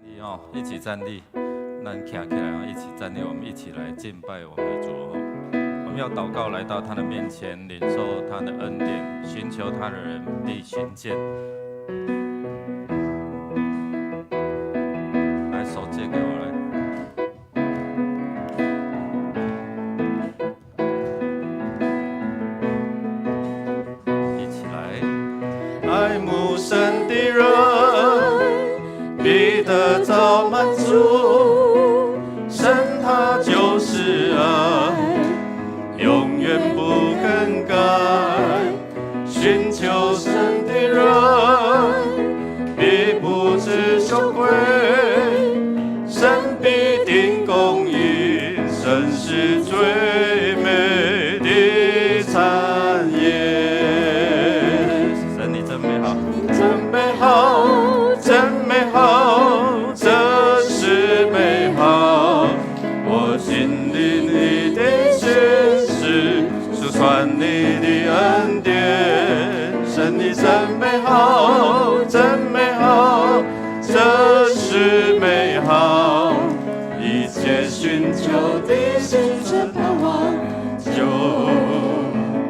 你一起站立，咱站起来一起站立，我们一起来敬拜我们的主我们要祷告，来到他的面前，领受他的恩典，寻求他的人必寻见。来，手借给我来。一起来，爱慕神的人必得到满足，神他就是爱，永远不更改。寻求神的人必不知羞愧，神必定公义，神是最美的产业。神你真美好，真美好，真美好，这是美好。我经历你的心事，述传你的恩典。神你真美好，真美好，这是美好。一切寻求的心存盼望，就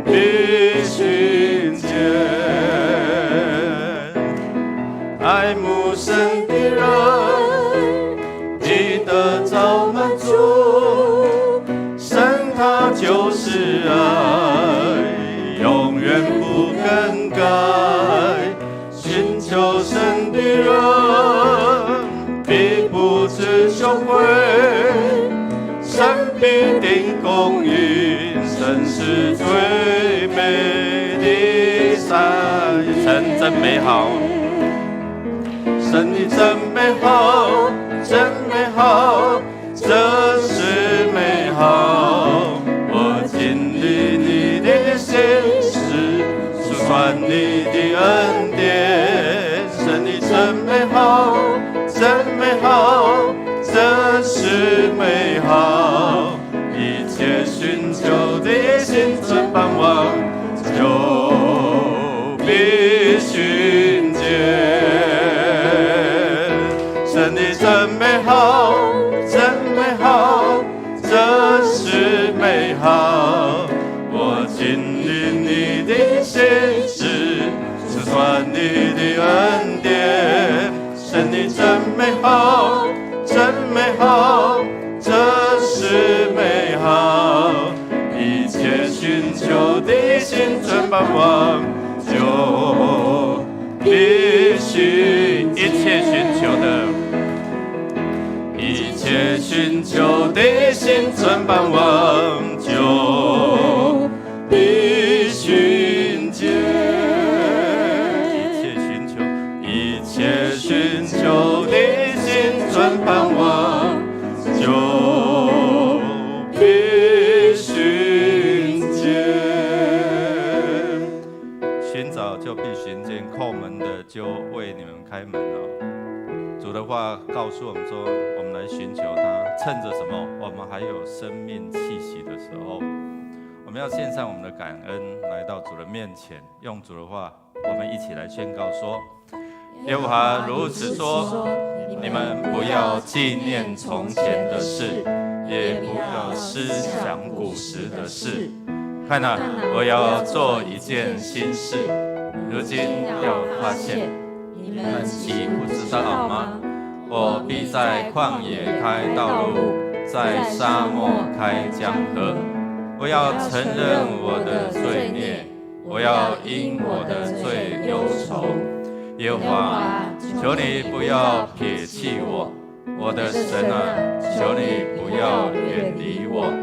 必寻见。爱慕神的人必得到满足，神他就是爱，永远不更改。寻求神的人必不知羞愧，神必定公义，神是最美的善。神真美好，神你真美好，真美好，这是美好。我经历你的心事，述传你的恩典。神你真美好，真美好，这是美好。一切寻求的心存盼望，就必寻见。神你真美好，真美好，这是美好。我经历你的心事，述传你的恩典。神你真美好，真美好，这是美好。一切寻求的心存盼望，就必须一切寻求的。一切寻求的心存盼望，就必寻见。一切寻求的心存盼望，就必寻见。寻找就必寻见，叩门的就为你们开门主的话告诉我们说，我们来寻求他，趁着什么？我们还有生命气息的时候，我们要献上我们的感恩，来到主的面前，用主的话，我们一起来宣告说：耶和华如此说，你们不要纪念从前的事，也不要思想古时的事。看哪，我要做一件新事，如今要发现。你们岂不知道吗？我必在旷野开道路，在沙漠开江河。我要承认我的罪孽，我要因我的罪忧愁。耶和华，求你不要撇弃我，我的神啊，求你不要远离我。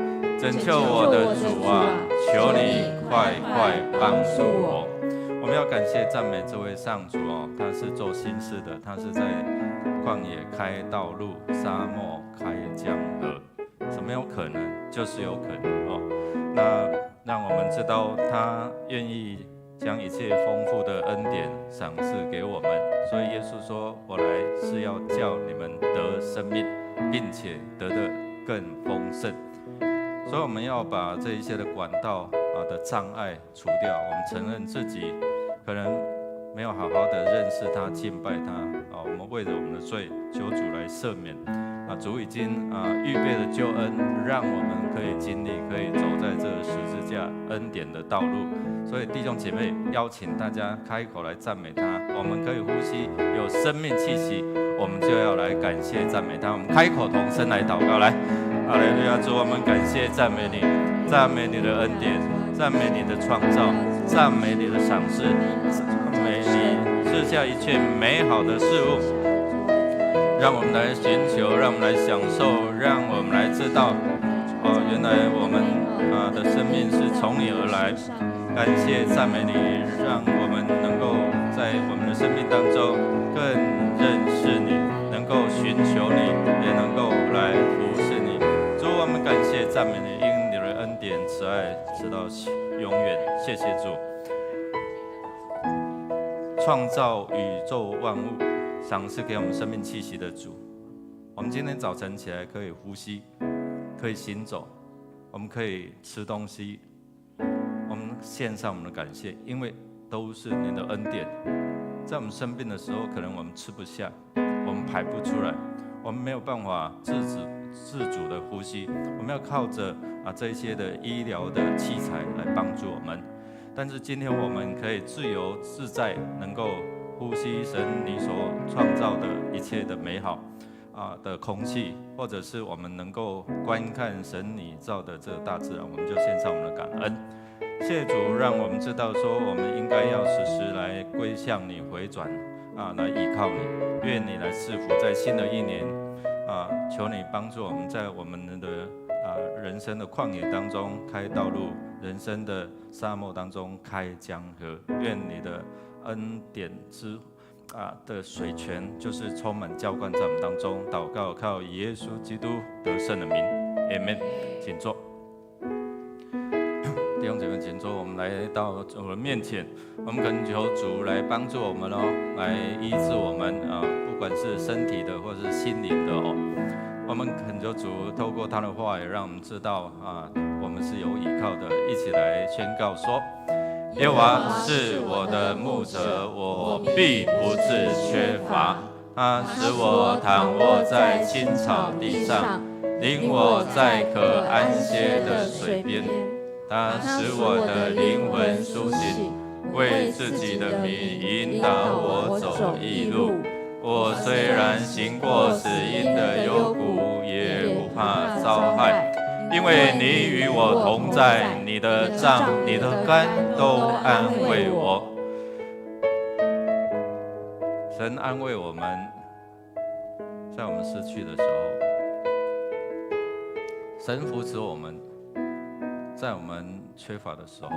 拯救我的主啊，求你快快帮助我。我们要感谢赞美这位上主他是做新事的，他是在旷野开道路，沙漠开江河。什么有可能？就是有可能那让我们知道他愿意将一切丰富的恩典赏赐给我们。所以耶稣说，我来是要叫你们得生命，并且得的更丰盛。所以我们要把这一些的管道的障碍除掉。我们承认自己可能没有好好的认识他、敬拜他啊。我们为了我们的罪，求主来赦免啊。主已经预备了救恩，让我们可以经历，可以走在这十字架恩典的道路。所以弟兄姐妹，邀请大家开口来赞美他。我们可以呼吸，有生命气息，我们就要来感谢赞美他。我们开口同声来祷告，来，哈利路亚！主，我们感谢赞美你，赞美你的恩典，赞美你的创造，赞美你的赏赐，赞美你赐下一切美好的事物，让我们来寻求，让我们来享受，让我们来知道，原来我们的生命是从你而来。感谢赞美你，让我们能够在我们的生命当中更认识你，能够寻求你，也能够来服侍你。主，我们感谢赞美你，因你的恩典慈爱直到永远。谢谢主，创造宇宙万物，赏赐给我们生命气息的主。我们今天早晨起来可以呼吸，可以行走，我们可以吃东西。我们献上我们的感谢，因为都是你的恩典。在我们生病的时候，可能我们吃不下，我们排不出来，我们没有办法自主的呼吸，我们要靠着这些的医疗的器材来帮助我们。但是今天我们可以自由自在，能够呼吸神你所创造的一切的美好的空气，或者是我们能够观看神你造的这个大自然，我们就献上我们的感恩。谢主，让我们知道说，我们应该要时时来归向你，回转来依靠你。愿你来赐福在新的一年求你帮助我们在我们的人生的旷野当中开道路，人生的沙漠当中开江河。愿你的恩典的水泉就是充满浇灌在我们当中。祷告靠耶稣基督得胜的名 ，Amen。请坐。弟兄姐妹，请坐。我们来到主的面前，我们恳求主来帮助我们来医治我们不管是身体的或是心灵的我们恳求主透过他的话，也让我们知道我们是有依靠的。一起来宣告说：耶和华是我的牧者，我必不致缺乏。他使我躺卧在青草地上，领我在可安歇的水边。他使我的灵魂苏醒，为自己的名引导我走义路。我虽然行过死荫的幽谷，也不怕遭害，因为你与我同在，你的杖、你的竿都安慰我。神安慰我们，在我们失去的时候，神扶持我们。在我们缺乏的时候，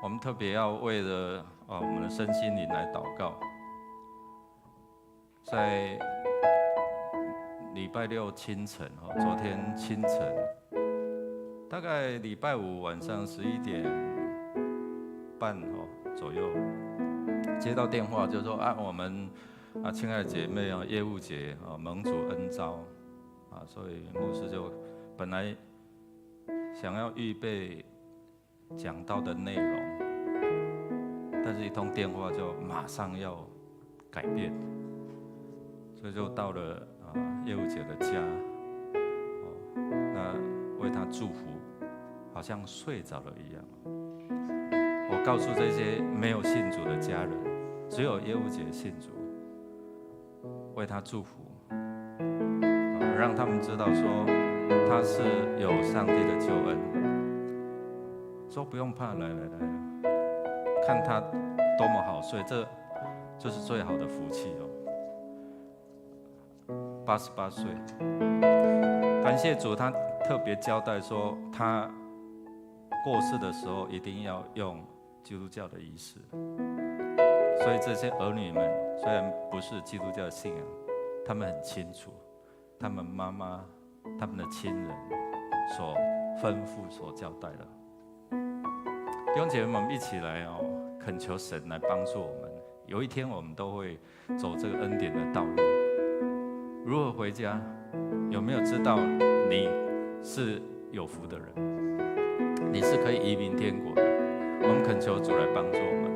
我们特别要为了我们的身心灵来祷告。在礼拜六清晨昨天清晨，大概礼拜五晚上11点半左右，接到电话就说我们亲爱的姐妹业务姐蒙主恩召所以牧师就本来想要预备讲道的内容，但是一通电话就马上要改变，所以就到了业务姐的家，那为她祝福，好像睡着了一样。我告诉这些没有信主的家人，只有业务姐信主，为她祝福，让他们知道说他是有上帝的救恩，说不用怕，来，看他多么好睡，这就是最好的福气88岁，感谢主，他特别交代说，他过世的时候一定要用基督教的仪式，所以这些儿女们虽然不是基督教的信仰，他们很清楚，他们妈妈、他们的亲人所吩咐、所交代的。弟兄姐妹们，我们一起来恳求神来帮助我们。有一天，我们都会走这个恩典的道路。如何回家？有没有知道你是有福的人？你是可以移民天国的。我们恳求主来帮助我们。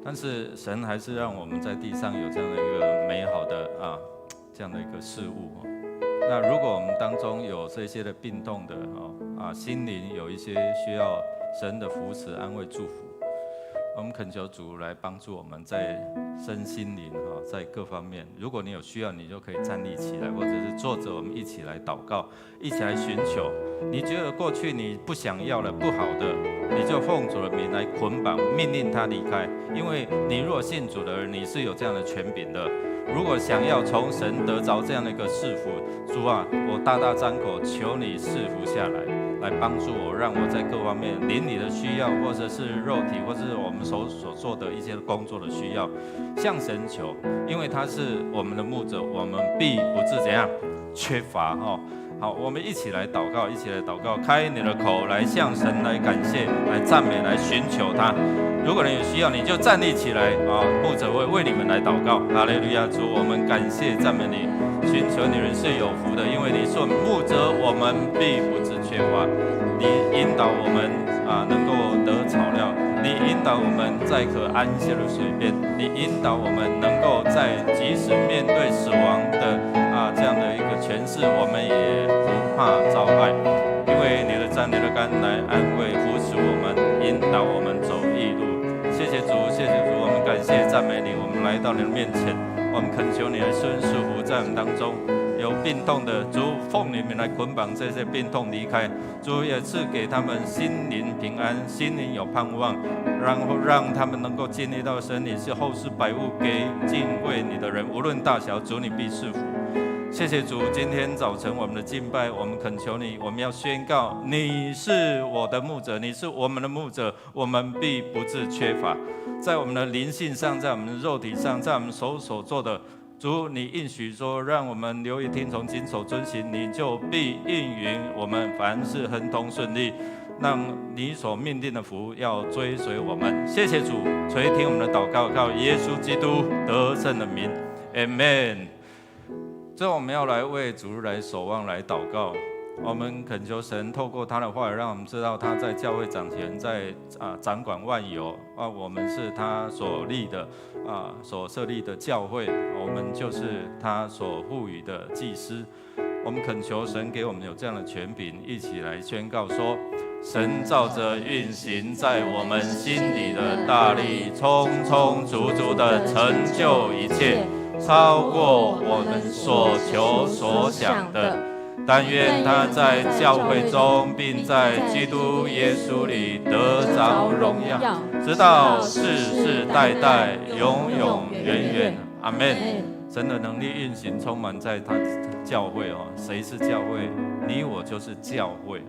但是神还是让我们在地上有这样的一个美好的这样的一个事物。那如果我们当中有这些的病痛的心灵有一些需要神的扶持、安慰、祝福，我们恳求主来帮助我们在身心灵在各方面。如果你有需要，你就可以站立起来，或者是坐着，我们一起来祷告，一起来寻求。你觉得过去你不想要了、不好的，你就奉主的名来捆绑，命令他离开。因为你若信主的人，你是有这样的权柄的。如果想要从神得着这样的一个赐福，主啊，我大大张口求你赐福下来，来帮助我，让我在各方面邻里的需要，或者是肉体，或者是我们所做的一些工作的需要，向神求，因为他是我们的牧者，我们必不致怎样缺乏好，我们一起来祷告，一起来祷告，开你的口来向神来感谢，来赞美，来寻求他。如果你有需要，你就站立起来牧者会为你们来祷告。哈利路亚，主，我们感谢赞美你，寻求你人是有福的，因为你是我们牧者，我们必不致缺乏。你引导我们能够得草料，你引导我们在可安歇的水边，你引导我们能够在即使面对死亡的这样的一个权势，我们也不怕遭害，因为你的杖、你的竿来安慰、扶持我们，引导我们走义路。谢谢主，谢谢主，我们感谢赞美你，我们来到你的面前，我们恳求你来施恩赐福在我们当中。有病痛的主，奉你名来捆绑这些病痛离开。主也赐给他们心灵平安，心灵有盼望，然后让他们能够经历到神你是后世百物给敬畏你的人，无论大小，主你必赐福。谢谢主，今天早晨我们的敬拜，我们恳求你，我们要宣告你是我的牧者，你是我们的牧者，我们必不致缺乏。在我们的灵性上，在我们的肉体上，在我们所做的，主，你应许说，让我们留意听从、谨守遵行，你就必应允我们凡事亨通顺利，让你所命定的福要追随我们。谢谢主，垂听我们的祷告，靠耶稣基督得胜的名 ，Amen。最后我们要来为主日来守望、来祷告。我们恳求神透过他的话语，让我们知道他在教会掌权，在掌管万有我们是他所立的所设立的教会，我们就是他所赋予的祭司。我们恳求神给我们有这样的权柄，一起来宣告说：神照着运行在我们心里的大力，充充足足的成就一切，超过我们所求所想的。但愿他在教会中，并在基督耶稣里得着荣耀，直到世世代代，永永远远。阿们。神的能力运行充满在他教会谁是教会？你我就是教会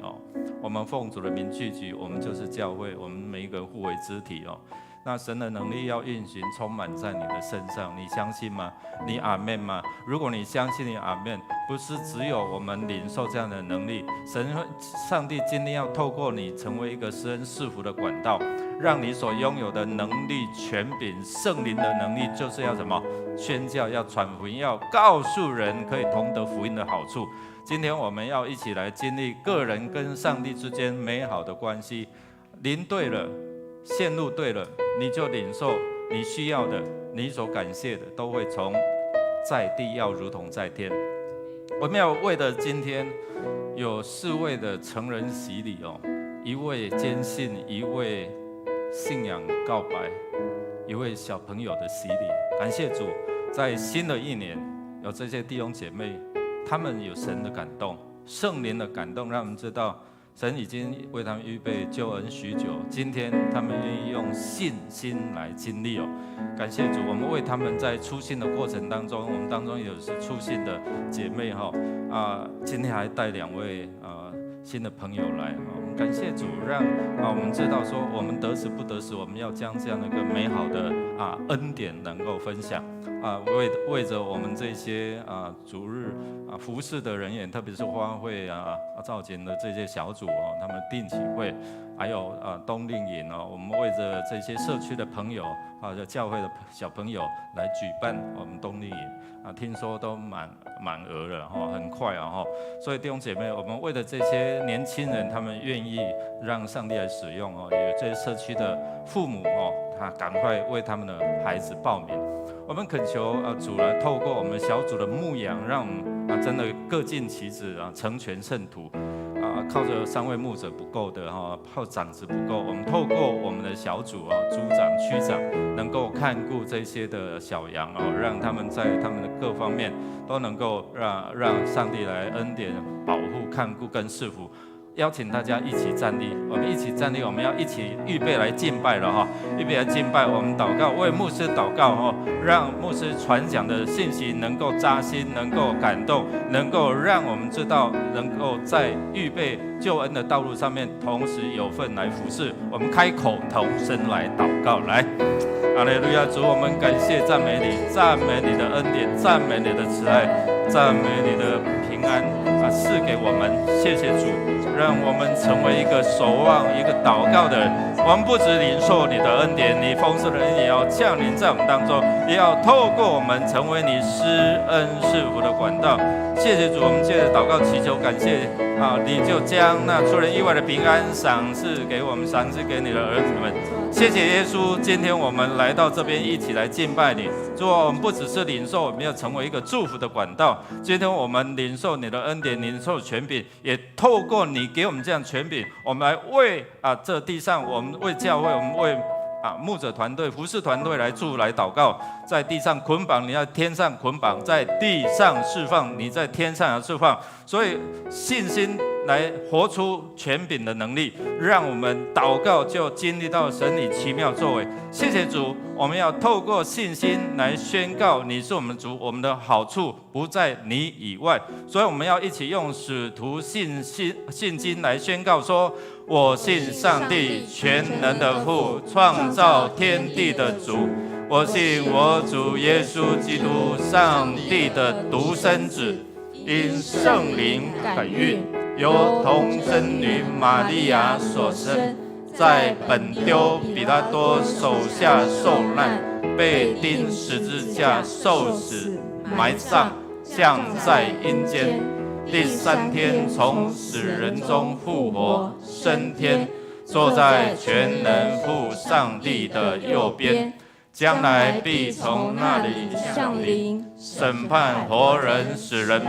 我们奉主的名聚集，我们就是教会，我们每一个互为肢体那神的能力要运行充满在你的身上，你相信吗？你阿们吗？如果你相信，你阿们，不是只有我们领受这样的能力，上帝今天要透过你成为一个施恩赐福的管道，让你所拥有的能力、权柄、圣灵的能力，就是要什么？宣教，要传福音，要告诉人可以同得福音的好处。今天我们要一起来经历个人跟上帝之间美好的关系，临对了，线路对了，你就领受你需要的，你所感谢的，都会从在地要如同在天。我们要为的今天有4位的成人洗礼1位坚信，1位信仰告白，1位小朋友的洗礼。感谢主，在新的一年有这些弟兄姐妹，他们有神的感动，圣灵的感动，让我们知道神已经为他们预备救恩许久，今天他们愿意用信心来经历感谢主，我们为他们在初信的过程当中，我们当中有是初信的姐妹今天还带2位新的朋友来我们感谢主，让我们知道说我们得死不得死，我们要将这样的一个美好的恩典能够分享为着我们这些主日服侍的人员，特别是花会造景的这些小组他们定期会，还有冬令营我们为着这些社区的朋友教会的小朋友来举办我们冬令营听说都满额了很快所以弟兄姐妹，我们为了这些年轻人，他们愿意让上帝来使用也有这些社区的父母赶快为他们的孩子报名。我们恳求主来透过我们小组的牧养，让我们真的各尽其职成全圣徒。靠着3位牧者不够的靠长子不够，我们透过我们的小组组长、区长，能够看顾这些的小羊让他们在他们的各方面都能够让上帝来恩典、保护、看顾跟赐福。邀请大家一起站立，我们一起站立，我们要一起预备来敬拜了预备来敬拜，我们祷告，为牧师祷告让牧师传讲的信息能够扎心，能够感动，能够让我们知道，能够在预备救恩的道路上面，同时有份来服侍。我们开口同声来祷告，来，哈利路亚！主，我们感谢赞美你，赞美你的恩典，赞美你的慈爱，赞美你的平安赐给我们。谢谢主，让我们成为一个守望、一个祷告的人。我们不只领受你的恩典，你丰盛的恩也要降临在我们当中，也要透过我们成为你施恩赐福的管道。谢谢主，我们借着祷告祈求，感谢你就将那出人意外的平安赏赐给我们，赏赐给你的儿女们。谢谢耶稣，今天我们来到这边一起来敬拜你。主，我们不只是领受，我们要成为一个祝福的管道。今天我们领受你的恩典，领受权柄，也透过你给我们这样权柄，我们来为这地上，我们为教会，我们为牧者团队、服侍团队来祷告。在地上捆绑，你在天上捆绑；在地上释放，你在天上要释放。所以信心来活出权柄的能力，让我们祷告就经历到神你奇妙作为。谢谢主，我们要透过信心来宣告你是我们主，我们的好处不在你以外。所以我们要一起用使徒信经来宣告说：我信上帝全能的父，创造天地的主。我信我主耶稣基督，上帝的独生子，因圣灵感孕，由童贞女玛利亚所生，在本丢彼拉多手下受难，被钉十字架受死，埋葬，降在阴间。第3天从死人中复活，升天，坐在全能父上帝的右边。将来必从那里降临，审判活人死人。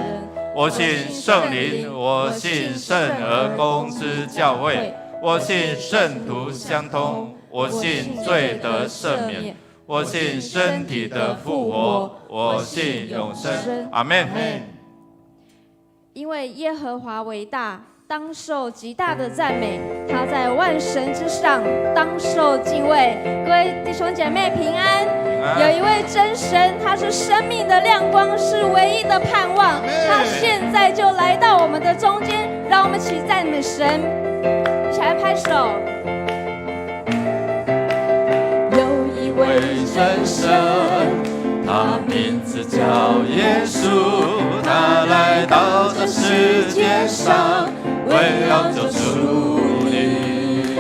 我信圣灵，我信圣而公之教会，我信圣徒相通，我信罪得赦免，我信身体的复活，我信永生。阿们。因为耶和华为大，当受极大的赞美，他在万神之上，当受敬畏。各位弟兄姐妹平安。有一位真神，他是生命的亮光，是唯一的盼望。他现在就来到我们的中间，让我们齐赞美神，一起来拍手。有一位真神，他名字叫耶稣，他来到这世界上，为要救赎你。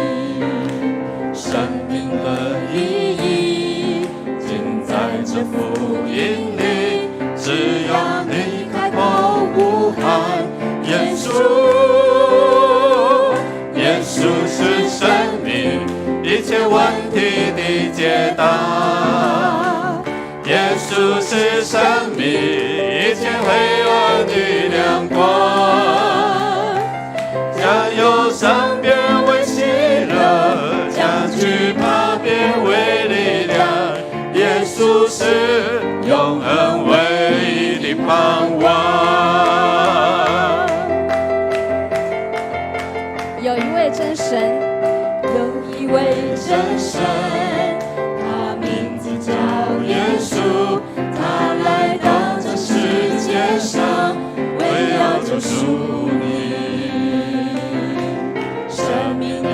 生命的意义尽在这福音里，只要你开口呼喊耶稣，耶稣是生命一切问题的解答，耶稣是生命一切黑暗的亮光，将忧伤变为喜乐，将惧怕变为力量，耶稣是永恒唯一的盼望。有一位真神，有一位真神，他名字叫耶稣，他来到这世界上，为要救赎你。生命的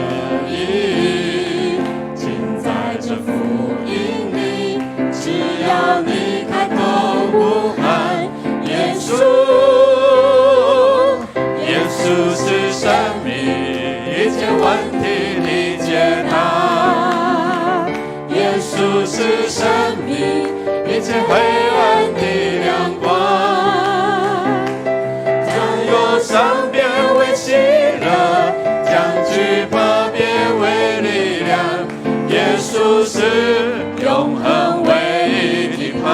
意义尽在这福音里，只要你开口呼喊耶稣，耶稣是生命一切问题的解答，耶稣是生命一切黑暗的亮光，将忧伤变为喜乐，将惧怕变为力量，耶稣是永恒唯一的盼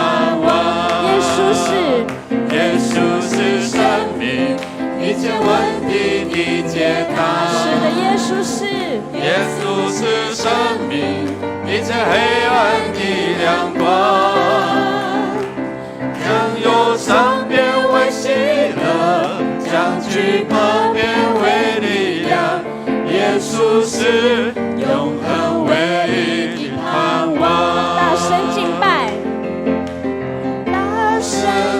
望。耶稣是，耶稣是生命，一切问题的解答。是的，耶稣是，耶稣是生命，一切黑暗的亮光。将忧伤变为喜乐，将惧怕变为力量。耶稣是永恒唯一的盼望。大声敬拜，大声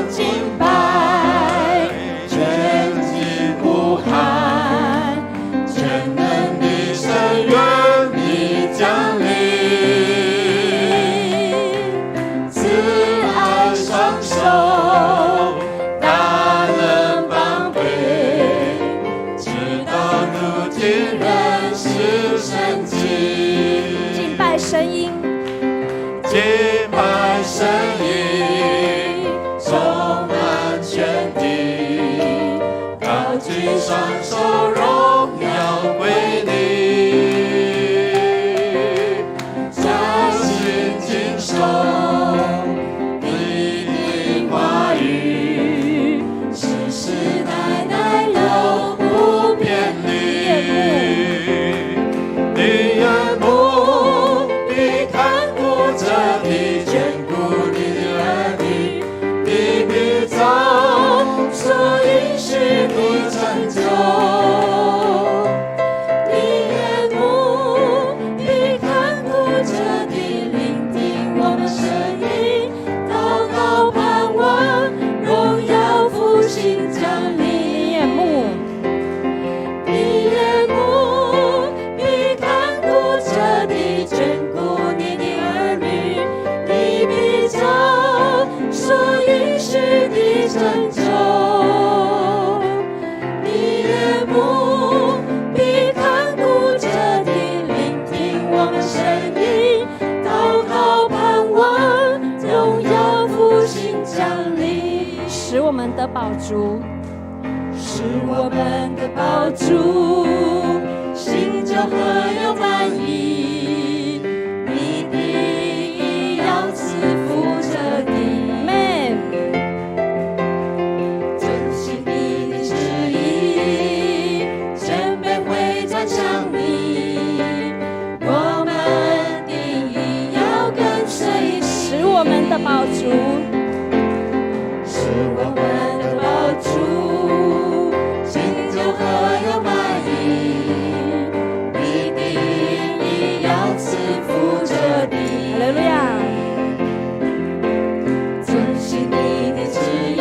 敬拜，全体呼喊，全能的神愿你降临，慈爱双手，大能帮背，直到如今仍是神迹。敬拜声音，敬拜声音，充满全地，高举双手，荣耀归你，专心谨守你的话语，世世代代永不偏离。你眼目必看顾着你，眷顾你的儿女，你必照所应许的成就。你眼目必看顾着你，聆听我们声音，祷告盼望，荣耀复兴降临。眼目，你眼目必看顾着你，眷顾你的儿女，你必照所应许的成就。你眼目必看顾着你，聆听我们声音，祷告盼望，荣耀复兴降临。使我们的宝珠，是我们的宝珠，心就何有满意，你必要赐福着你。 Amen。遵行你的旨意，谦卑会转向你，我们定义要跟随你。使我们的宝珠，是我们的宝珠，心就何有满意，你定要赐福着你。哈利路亚。遵行你的旨意，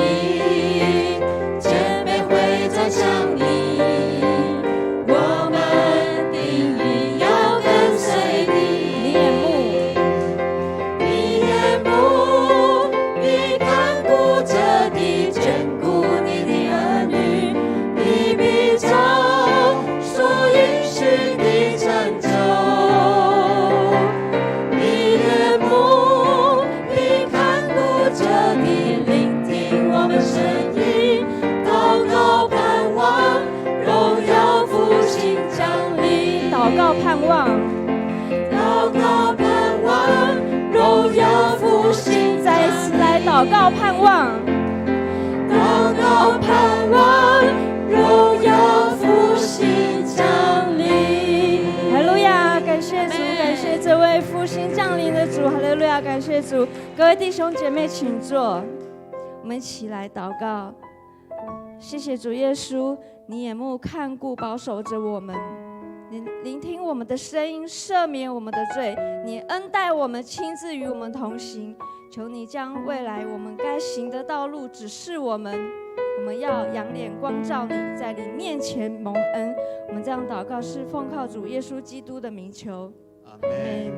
谦卑会转向你，我们定要跟随你。你眼目，你眼目必看顾着你，眷顾你的儿女，你必照所应许的成就。你眼目必看顾着你，聆听我们声音，祷告盼望，荣耀复兴降临。祷告盼望，祷告盼望，荣耀复兴再一次来祷告盼望，祷告盼望，荣耀复兴降临。哈利路亚！感谢主，感谢这位复兴降临的主，哈利路亚！感谢主，各位弟兄姐妹请坐，我们一起来祷告。谢谢主耶稣，你眼目看顾保守着我们，你聆听我们的声音，赦免我们的罪，你恩待我们，亲自与我们同行。求你将未来我们该行的道路指示我们，我们要仰脸光照你，在你面前蒙恩。我们这样祷告是奉靠主耶稣基督的名求。阿阿门。们。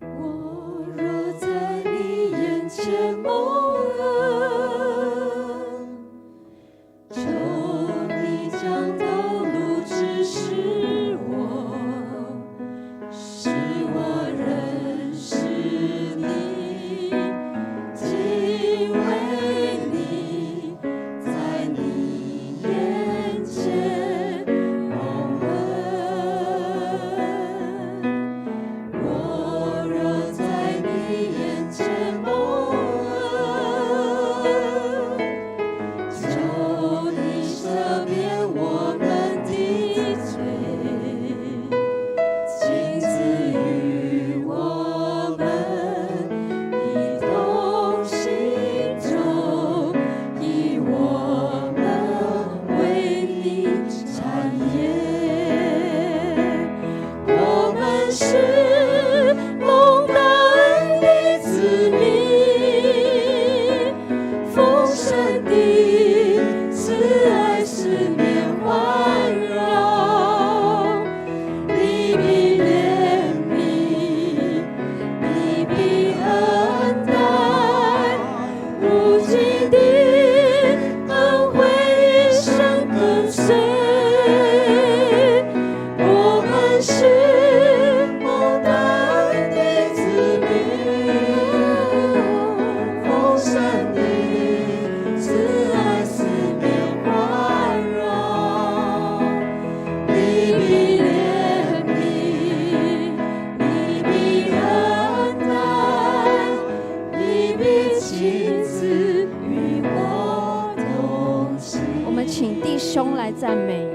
我若在你眼前蒙恩，求你将道路指示我，使我认识你，敬畏你。随。我们是蒙大恩的子民，丰盛的慈爱四面环绕。你必怜悯，你必恩待，你必亲自与我同行。我们请弟兄来赞美。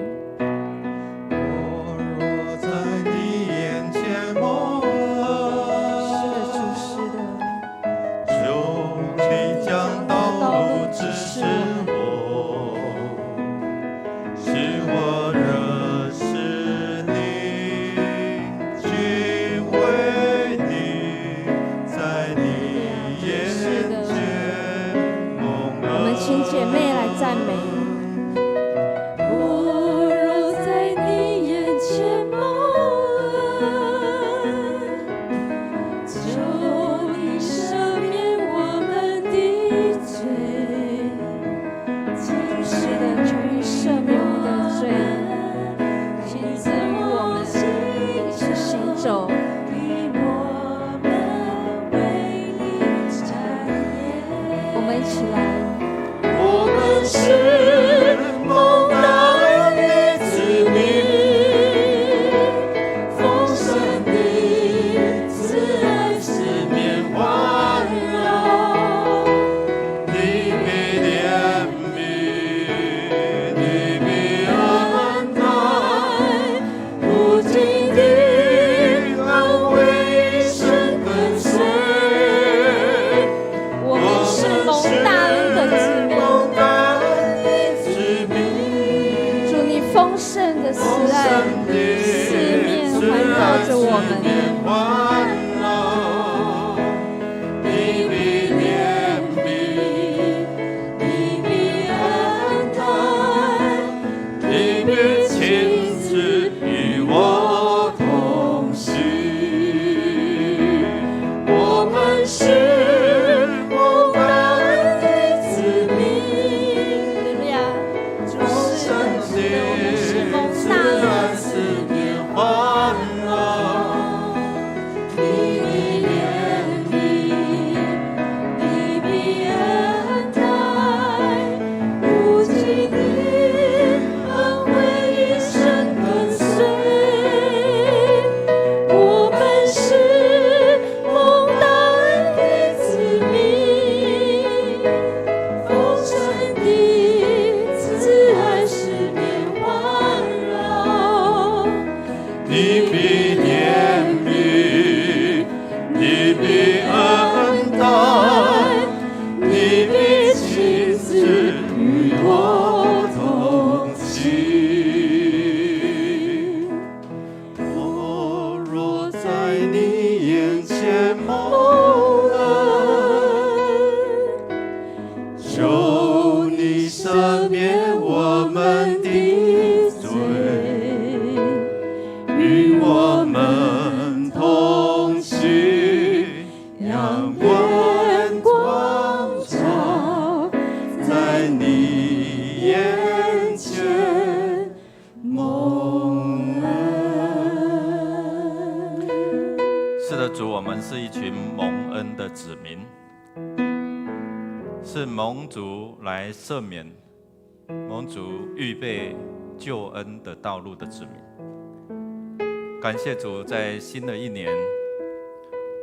赦免蒙主预备救恩的道路的子民，感谢主，在新的一年，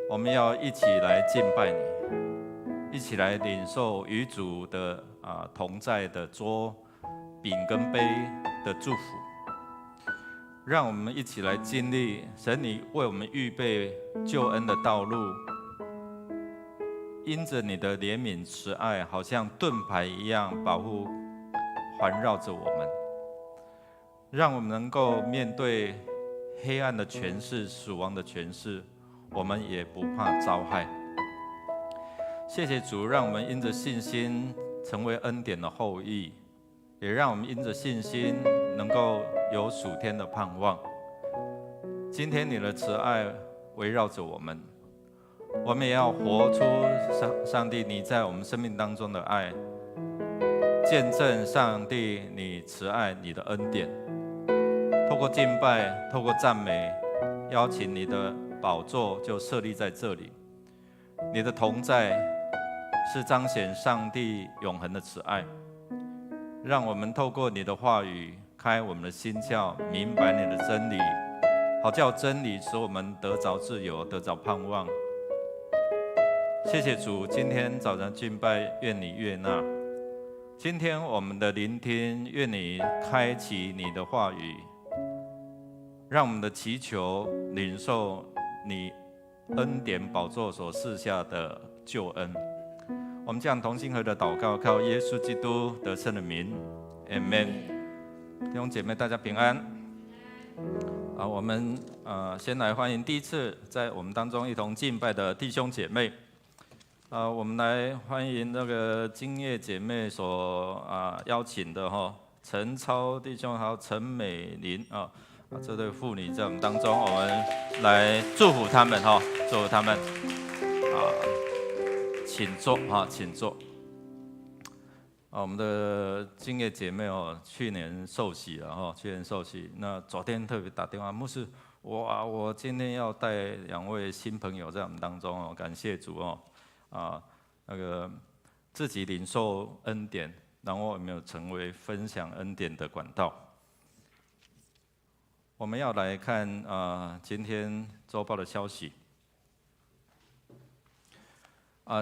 我们要一起来敬拜你，一起来领受与主的同在的桌饼跟杯的祝福，让我们一起来经历神你为我们预备救恩的道路。因着你的怜悯慈爱，好像盾牌一样保护环绕着我们，让我们能够面对黑暗的权势、死亡的权势，我们也不怕遭害。谢谢主，让我们因着信心成为恩典的后裔，也让我们因着信心能够有属天的盼望。今天你的慈爱围绕着我们，我们也要活出上帝你在我们生命当中的爱，见证上帝你慈爱你的恩典。透过敬拜，透过赞美，邀请你的宝座就设立在这里。你的同在是彰显上帝永恒的慈爱。让我们透过你的话语开我们的心窍，明白你的真理，好叫真理使我们得着自由，得着盼望。谢谢主，今天早上敬拜，愿你悦纳。今天我们的聆听，愿你开启你的话语，让我们的祈求领受你恩典宝座所赐下的救恩。我们这样同心合的祷告，靠耶稣基督得胜的名 ，Amen。弟兄姐妹，大家平安。我们先来欢迎第一次在我们当中一同敬拜的弟兄姐妹。我们来欢迎那个金叶姐妹所邀请的陈超弟兄还有陈美玲这对妇女在我们当中，我们来祝福他们祝福他们请坐请坐。我们的金叶姐妹去年受洗了去年受洗。那昨天特别打电话，牧师，我今天要带2位新朋友在我们当中感谢主那个自己领受恩典，然后有没有成为分享恩典的管道？我们要来看今天周报的消息。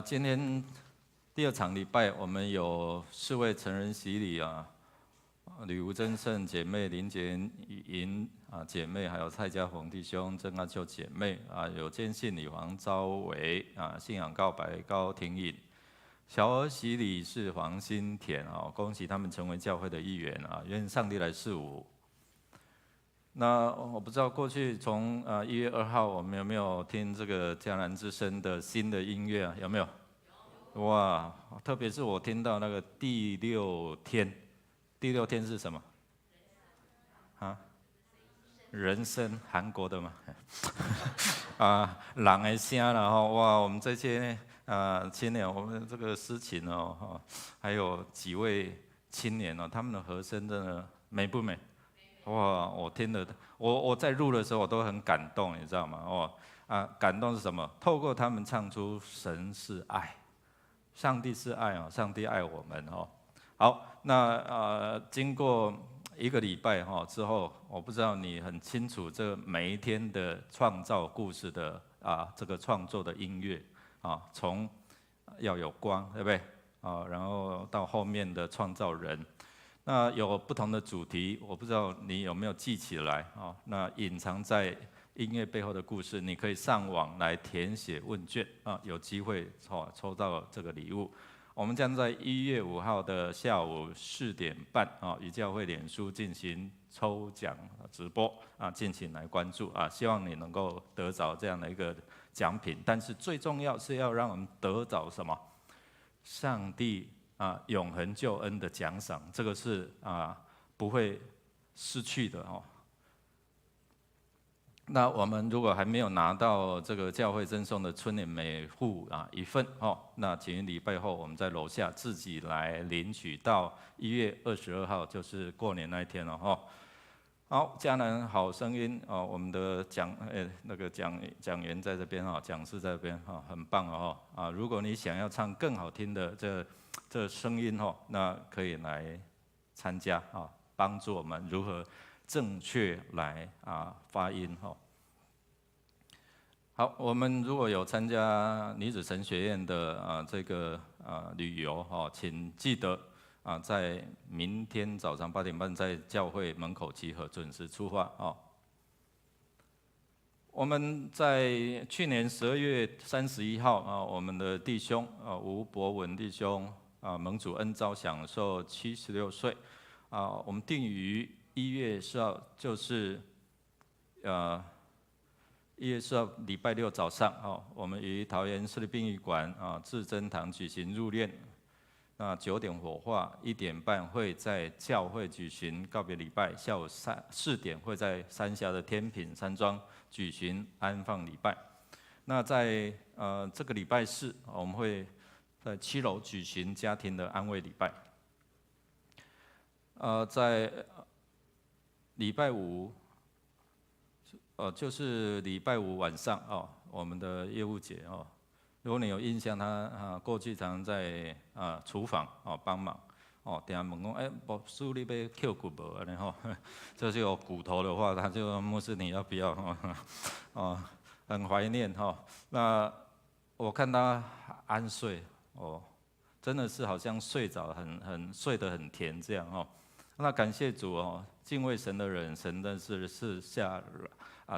今天第2场礼拜，我们有4位成人洗礼吕吴真胜姐妹、林洁莹姐妹，还有蔡家宏弟兄、郑阿秋姐妹有坚信礼黄昭维信仰告白高庭颖，小儿洗礼是黄新田恭喜他们成为教会的一员愿上帝来赐福。那我不知道过去从1月2号，我们有没有听这个迦南之声的新的音乐有没有？哇，特别是我听到那个第6天，第6天是什么？人生，韩国的嘛，人的声啦哇，我们这些青年，我们这个诗琴还有几位青年他们的和声真的美不美？哇，我听了，我在录的时候我都很感动，你知道吗？感动是什么？透过他们唱出神是爱，上帝是爱上帝爱我们好，那经过1个礼拜之后，我不知道你很清楚这每一天的创造故事的这个创作的音乐从要有光，对不对？然后到后面的创造人。那有不同的主题，我不知道你有没有记起来那隐藏在音乐背后的故事，你可以上网来填写问卷有机会抽到这个礼物。我们将在1月5号的下午4点半与教会脸书进行抽奖直播敬请来关注希望你能够得着这样的一个奖品。但是最重要是要让我们得着什么？上帝永恒救恩的奖赏，这个是不会失去的那我们如果还没有拿到这个教会赠送的春联，每户1份那请礼拜后我们在楼下自己来领取，到1月22号，就是过年那一天了好，迦南好声音我们的那个讲员在这边讲师在这边很棒如果你想要唱更好听的这声音那可以来参加帮助我们如何正确来发音好，我们如果有参加女子神学院的这个旅游请记得在明天早上8点半在教会门口集合，准时出发我们在去年12月31号我们的弟兄吴博文弟兄蒙主恩召享受76岁我们定于1月4号，就是1月4号礼拜6早上我们于桃园市立殡仪馆至真堂举行入殓。那9点火化，1点半会在教会举行告别礼拜，下午4点会在三峡的天品山庄举行安放礼拜。那在这个礼拜4，我们会在7楼举行家庭的安慰礼拜。在礼拜五，就是礼拜五晚上哦，我们的业务节哦，如果你有印象，他过去常在厨房哦帮忙哦，等下问讲，牧师你要扣骨无安尼吼，就是有骨头的话，他就牧师你要不要哦，很怀念哈。那我看他安睡哦，真的是好像睡着睡得很甜这样哦。那感谢主哦，敬畏神的人，神真是下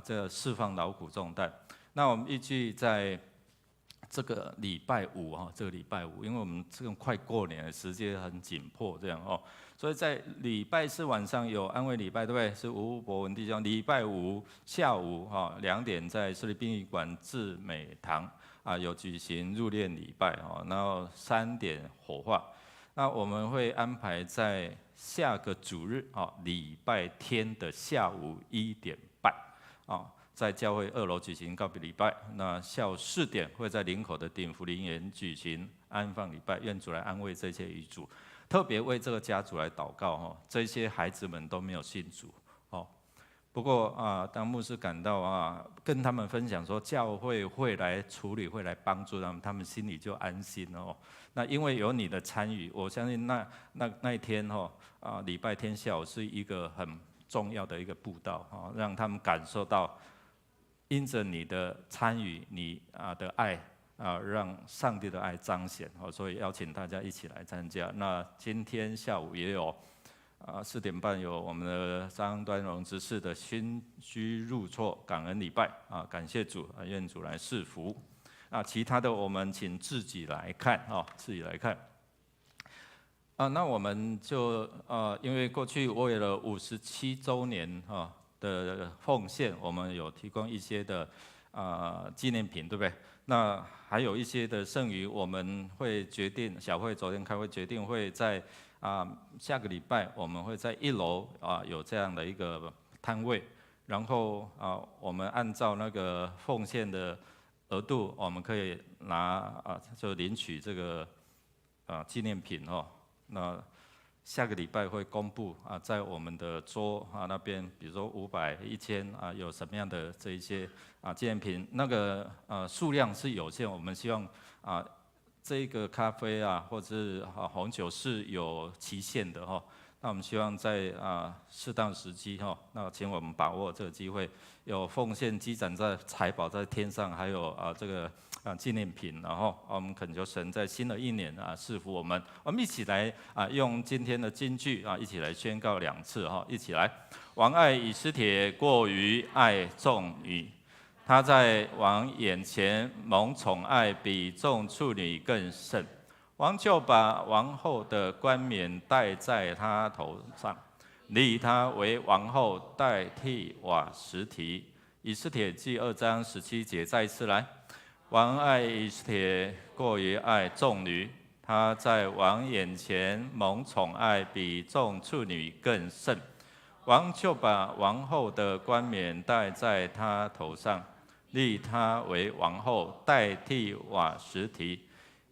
这个释放劳苦重担。那我们预计在这个礼拜五哈，这个礼拜五，因为我们这个快过年了，时间很紧迫这样哦，所以在礼拜四晚上有安慰礼拜，对不对？是吴博文弟兄。礼拜五下午2点在市立殡仪馆志美堂有举行入殓礼拜哦，然后3点火化。那我们会安排在下个主日礼拜天的下午1点半在教会2楼举行告别礼拜。那下午4点会在林口的鼎福林园举行安放礼拜，愿主来安慰这些遗嘱，特别为这个家族来祷告这些孩子们都没有信主不过当牧师感到跟他们分享说教会会来处理，会来帮助他们，他们心里就安心了那因为有你的参与，我相信那一天礼拜天下午是一个很重要的一个布道让他们感受到，因着你的参与，你的爱让上帝的爱彰显所以邀请大家一起来参加。那今天下午也有4点半有我们的张端荣执事的新居入错感恩礼拜感谢主愿主来赐福其他的我们请自己来看自己来看那我们就因为过去为了57周年的奉献，我们有提供一些的纪念品，对不对？那还有一些的剩余，我们会决定，小会昨天开会决定会在下个礼拜我们会在1楼有这样的一个摊位，然后我们按照那个奉献的额度，我们可以拿就领取这个纪念品那下个礼拜会公布在我们的桌那边，比如说500、1000有什么样的这一些纪念品，那个数量是有限，我们希望这个咖啡或者是红酒是有期限的那我们希望在适当时机那请我们把握这个机会，有奉献积攒在财宝在天上，还有这个纪念品，然后我们恳求神在新的一年赐福我们。我们一起来用今天的金句一起来宣告2次一起来。王爱以斯帖过于爱众女，他在王眼前蒙宠爱，比众处女更甚。王就把王后的冠冕戴在他头上，立他为王后，代替瓦实提。以斯帖记2章17节，再一次来。王爱以斯帖过于爱众女，他在王眼前蒙宠爱，比众处女更甚。王就把王后的冠冕戴在他头上，立他为王后，代替瓦实提。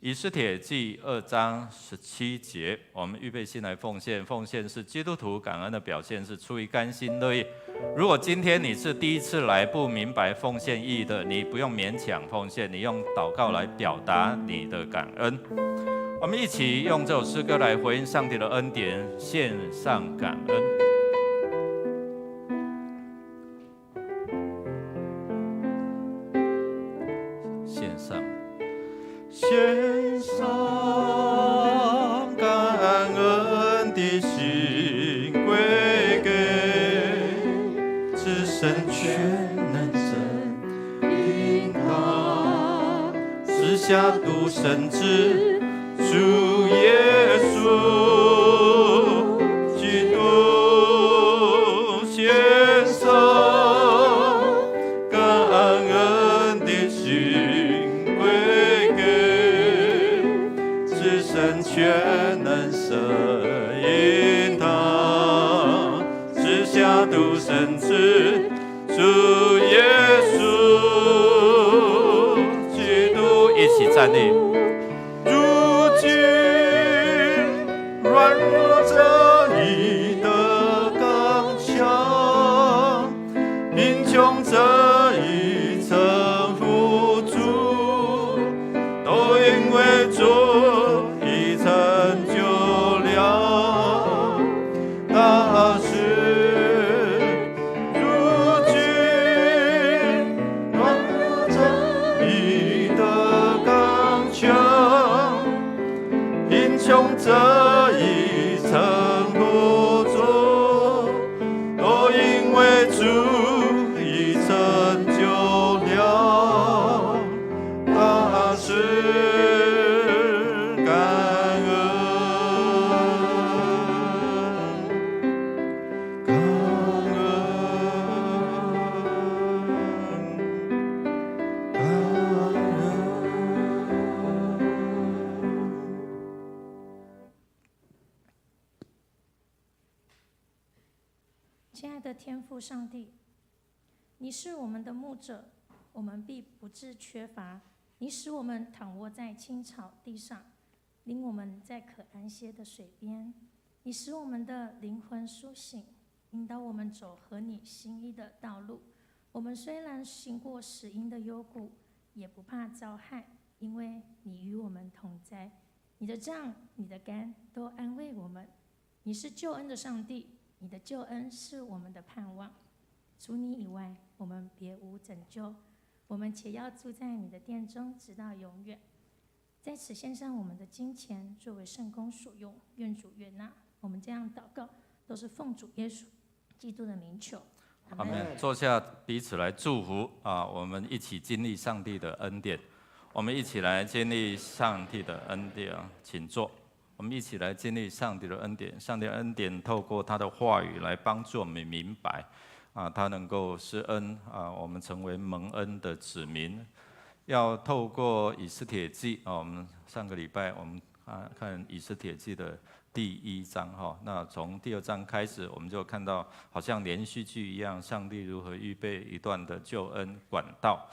以斯帖记2章17节，我们预备心来奉献。奉献是基督徒感恩的表现，是出于甘心乐意。如果今天你是第一次来，不明白奉献意义的，你不用勉强奉献，你用祷告来表达你的感恩。我们一起用这首诗歌来回应上帝的恩典，献上感恩。献上感恩的心归给至神全能神，因他赐下独生子主耶稣基督，献上感恩的心归给至神全能神，因他赐下独生子主耶稣基督，一起站立。如今软弱着你。亲爱的天父上帝，你是我们的牧者，我们必不致缺乏。你使我们躺卧在青草地上，领我们在可安歇的水边。你使我们的灵魂苏醒，引导我们走合你心意的道路。我们虽然行过死荫的幽谷，也不怕遭害，因为你与我们同在。你的杖、你的竿都安慰我们。你是救恩的上帝，你的救恩是我们的盼望。除你以外，我们别无拯救。我们且要住在你的殿中，直到永远。在此献上我们的金钱，作为圣工所用，愿主悦纳。我们这样祷告，都是奉主耶稣基督的名求。阿们。坐下，彼此来祝福啊！我们一起经历上帝的恩典。我们一起来经历上帝的恩典，请坐。我们一起来经历上帝的恩典。上帝的恩典透过他的话语来帮助我们明白，他能够施恩我们成为蒙恩的子民。要透过以斯帖记我们上个礼拜我们看以斯帖记的第1章那从第2章开始，我们就看到好像连续剧一样，上帝如何预备一段的救恩管道。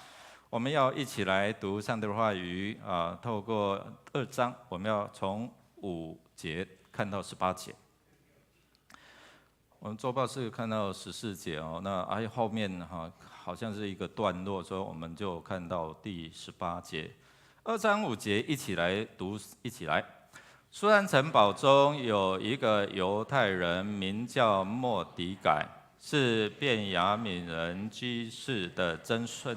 我们要一起来读上帝的话语透过2章，我们要从5节看到18节。我们周报是看到14节那后面好像是一个段落，所以我们就看到第18节。2章5节一起来读，一起来。书珊城堡中有一个犹太人，名叫末底改，是便雅悯人基士的曾孙，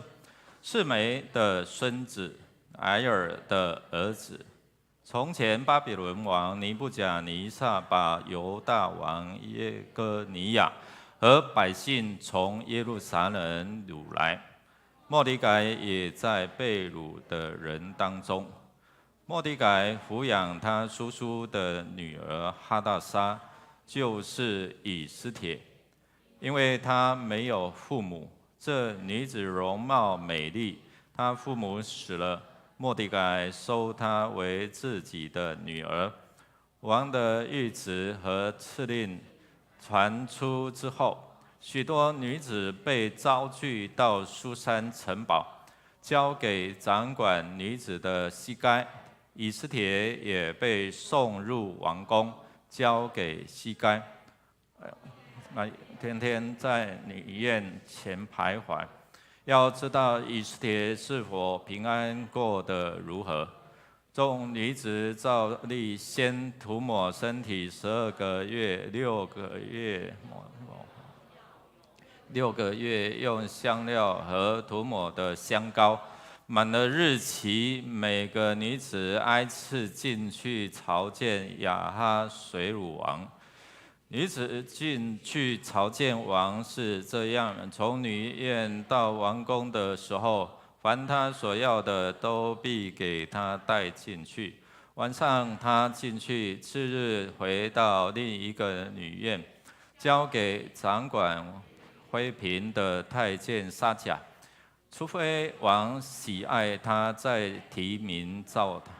示每的孙子，埃尔的儿子。从前巴比伦王尼布甲尼撒把犹大王耶哥尼亚和百姓从耶路撒冷掳来，末底改也在被掳的人当中。末底改抚养他叔叔的女儿哈大沙，就是以斯帖，因为他没有父母。这女子容貌美丽，她父母死了，末底改收她为自己的女儿。王的谕旨和敕令传出之后，许多女子被招聚到书珊城堡，交给掌管女子的西该。以斯帖也被送入王宫，交给西该。天天在女院前徘徊，要知道以斯帖是否平安过得如何。众女子照例先涂抹身体12个月，6个月用香料和涂抹的香膏。满了日期，每个女子挨次进去朝见亚哈水鲁王。女子进去朝见王是这样：从女院到王宫的时候，凡她所要的都必给她带进去。晚上她进去，次日回到另一个女院，交给掌管妃嫔的太监沙甲。除非王喜爱他，再提名召他，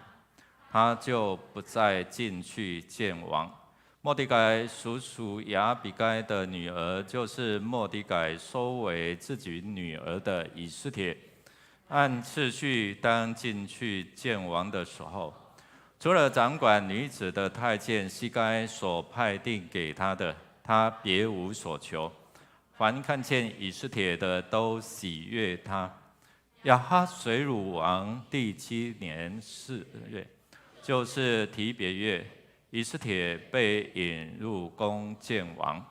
他就不再进去见王。末底改叔叔亚比该的女儿，就是末底改收为自己女儿的以斯帖，按次序当进去见王的时候，除了掌管女子的太监西该所派定给他的，他别无所求。凡看见以斯帖的，都喜悦他。亚哈水鲁王第7年4月，就是提别月，以斯帖被引入宫见王。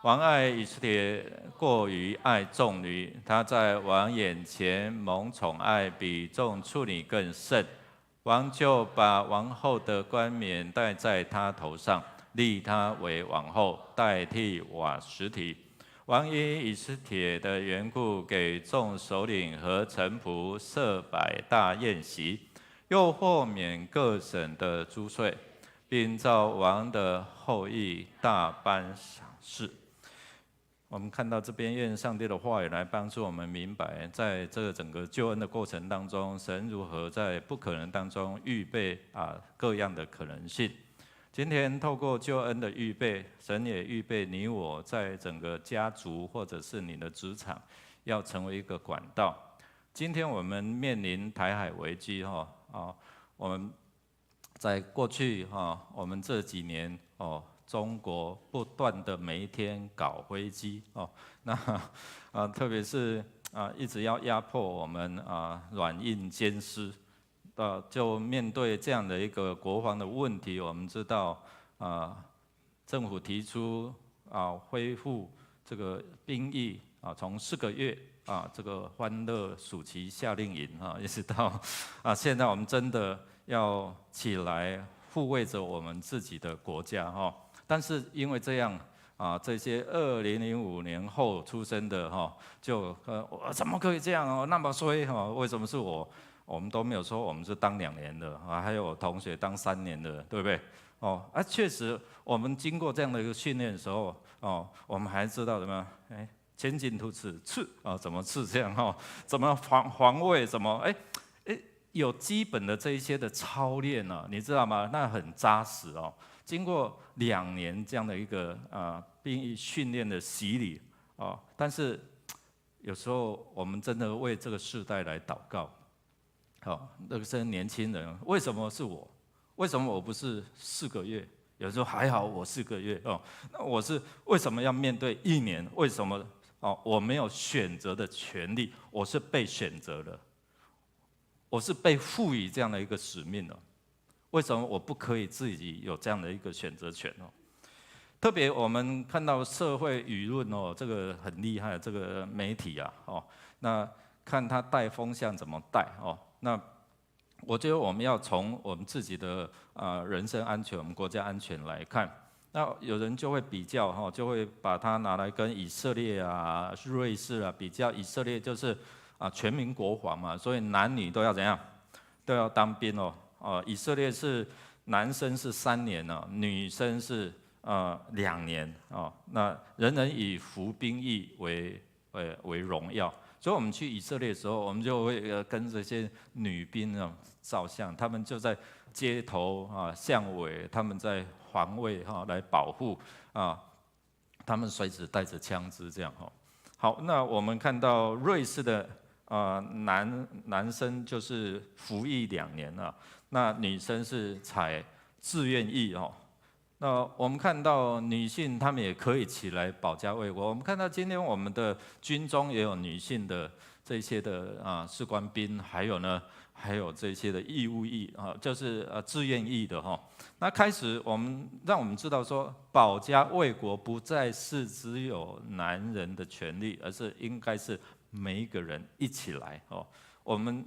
王爱以斯帖过于爱众女，他在王眼前蒙宠爱，比众处女更甚。王就把王后的冠冕戴在他头上，立他为王后，代替瓦实提。王因以斯帖的缘故，给众首领和臣仆设摆大宴席，又豁免各省的租税，并照王的后裔大颁赏赐。我们看到这边，愿上帝的话语来帮助我们明白，在这个整个救恩的过程当中，神如何在不可能当中预备各样的可能性。今天透过救恩的预备，神也预备你我在整个家族或者是你的职场，要成为一个管道。今天我们面临台海危机我们在过去我们这几年中国不断的每一天搞飞机那特别是一直要压迫我们软硬兼施。就面对这样的一个国防的问题，我们知道政府提出恢复这个兵役从4个月这个欢乐暑期夏令营一直到现在我们真的要起来护卫着我们自己的国家但是因为这样这些2005年后出生的就怎么可以这样那么衰为什么是我？我们都没有说我们是当2年的还有同学当3年的，对不对？确实，我们经过这样的一个训练的时候我们还知道怎么前进突刺怎么刺这样怎么防卫怎么有基本的这一些的操练你知道吗？那很扎实经过2年这样的一个兵役训练的洗礼但是有时候我们真的为这个世代来祷告。那个是年轻人，为什么是我？为什么我不是4个月？有时候还好我4个月那我是为什么要面对1年？为什么我没有选择的权利？我是被选择的，我是被赋予这样的一个使命的。为什么我不可以自己有这样的一个选择权特别我们看到社会舆论这个很厉害，这个媒体那看他带风向怎么带那我觉得我们要从我们自己的人身安全、我们国家安全来看。那有人就会比较就会把它拿来跟以色列瑞士比较。以色列就是全民国防嘛，所以男女都要怎样？都要当兵以色列是男生是3年女生是2年那人人以服兵役为荣耀。所以我们去以色列的时候，我们就会跟这些女兵照相，他们就在街头巷尾，他们在防卫来保护他们随时带着枪支这样好，那我们看到瑞士的男生就是服役2年那女生是采自愿役那我们看到女性，她们也可以起来保家卫国。我们看到今天我们的军中也有女性的这些的士官兵，还有这些的义务役就是志愿役的那开始让我们知道说，保家卫国不再是只有男人的权利，而是应该是每一个人一起来我们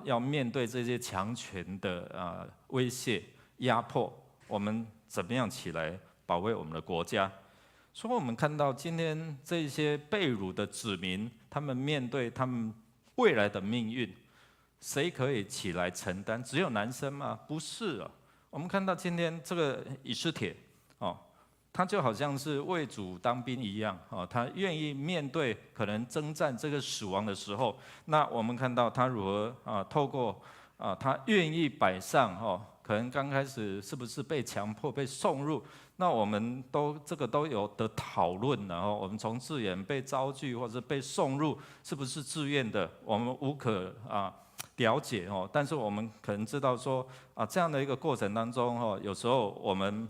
要面对这些强权的威胁压迫，我们怎么样起来保卫我们的国家？所以我们看到今天这些被掳的子民，他们面对他们未来的命运，谁可以起来承担？只有男生吗？不是我们看到今天这个以斯帖他就好像是为主当兵一样他愿意面对可能征战这个死亡的时候，那我们看到他如何透过他愿意摆上可能刚开始是不是被强迫被送入，那我们这个都有的讨论我们从字眼被招聚或者被送入是不是自愿的，我们无可了解但是我们可能知道说这样的一个过程当中有时候我们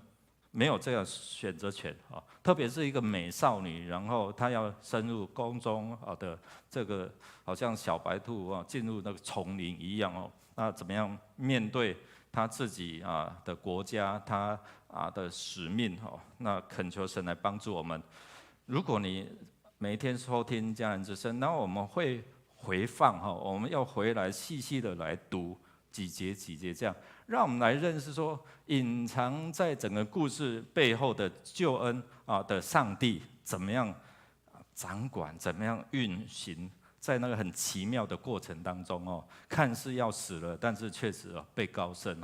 没有这个选择权特别是一个美少女，然后她要深入宫中的这个好像小白兔进入那个丛林一样那怎么样面对他自己的国家，他的使命那恳求神来帮助我们。如果你每一天收听家人之声，那我们会回放我们要回来细细的来读几节这样，让我们来认识说，隐藏在整个故事背后的救恩的上帝怎么样掌管，怎么样运行。在那个很奇妙的过程当中看似要死了，但是确实被高升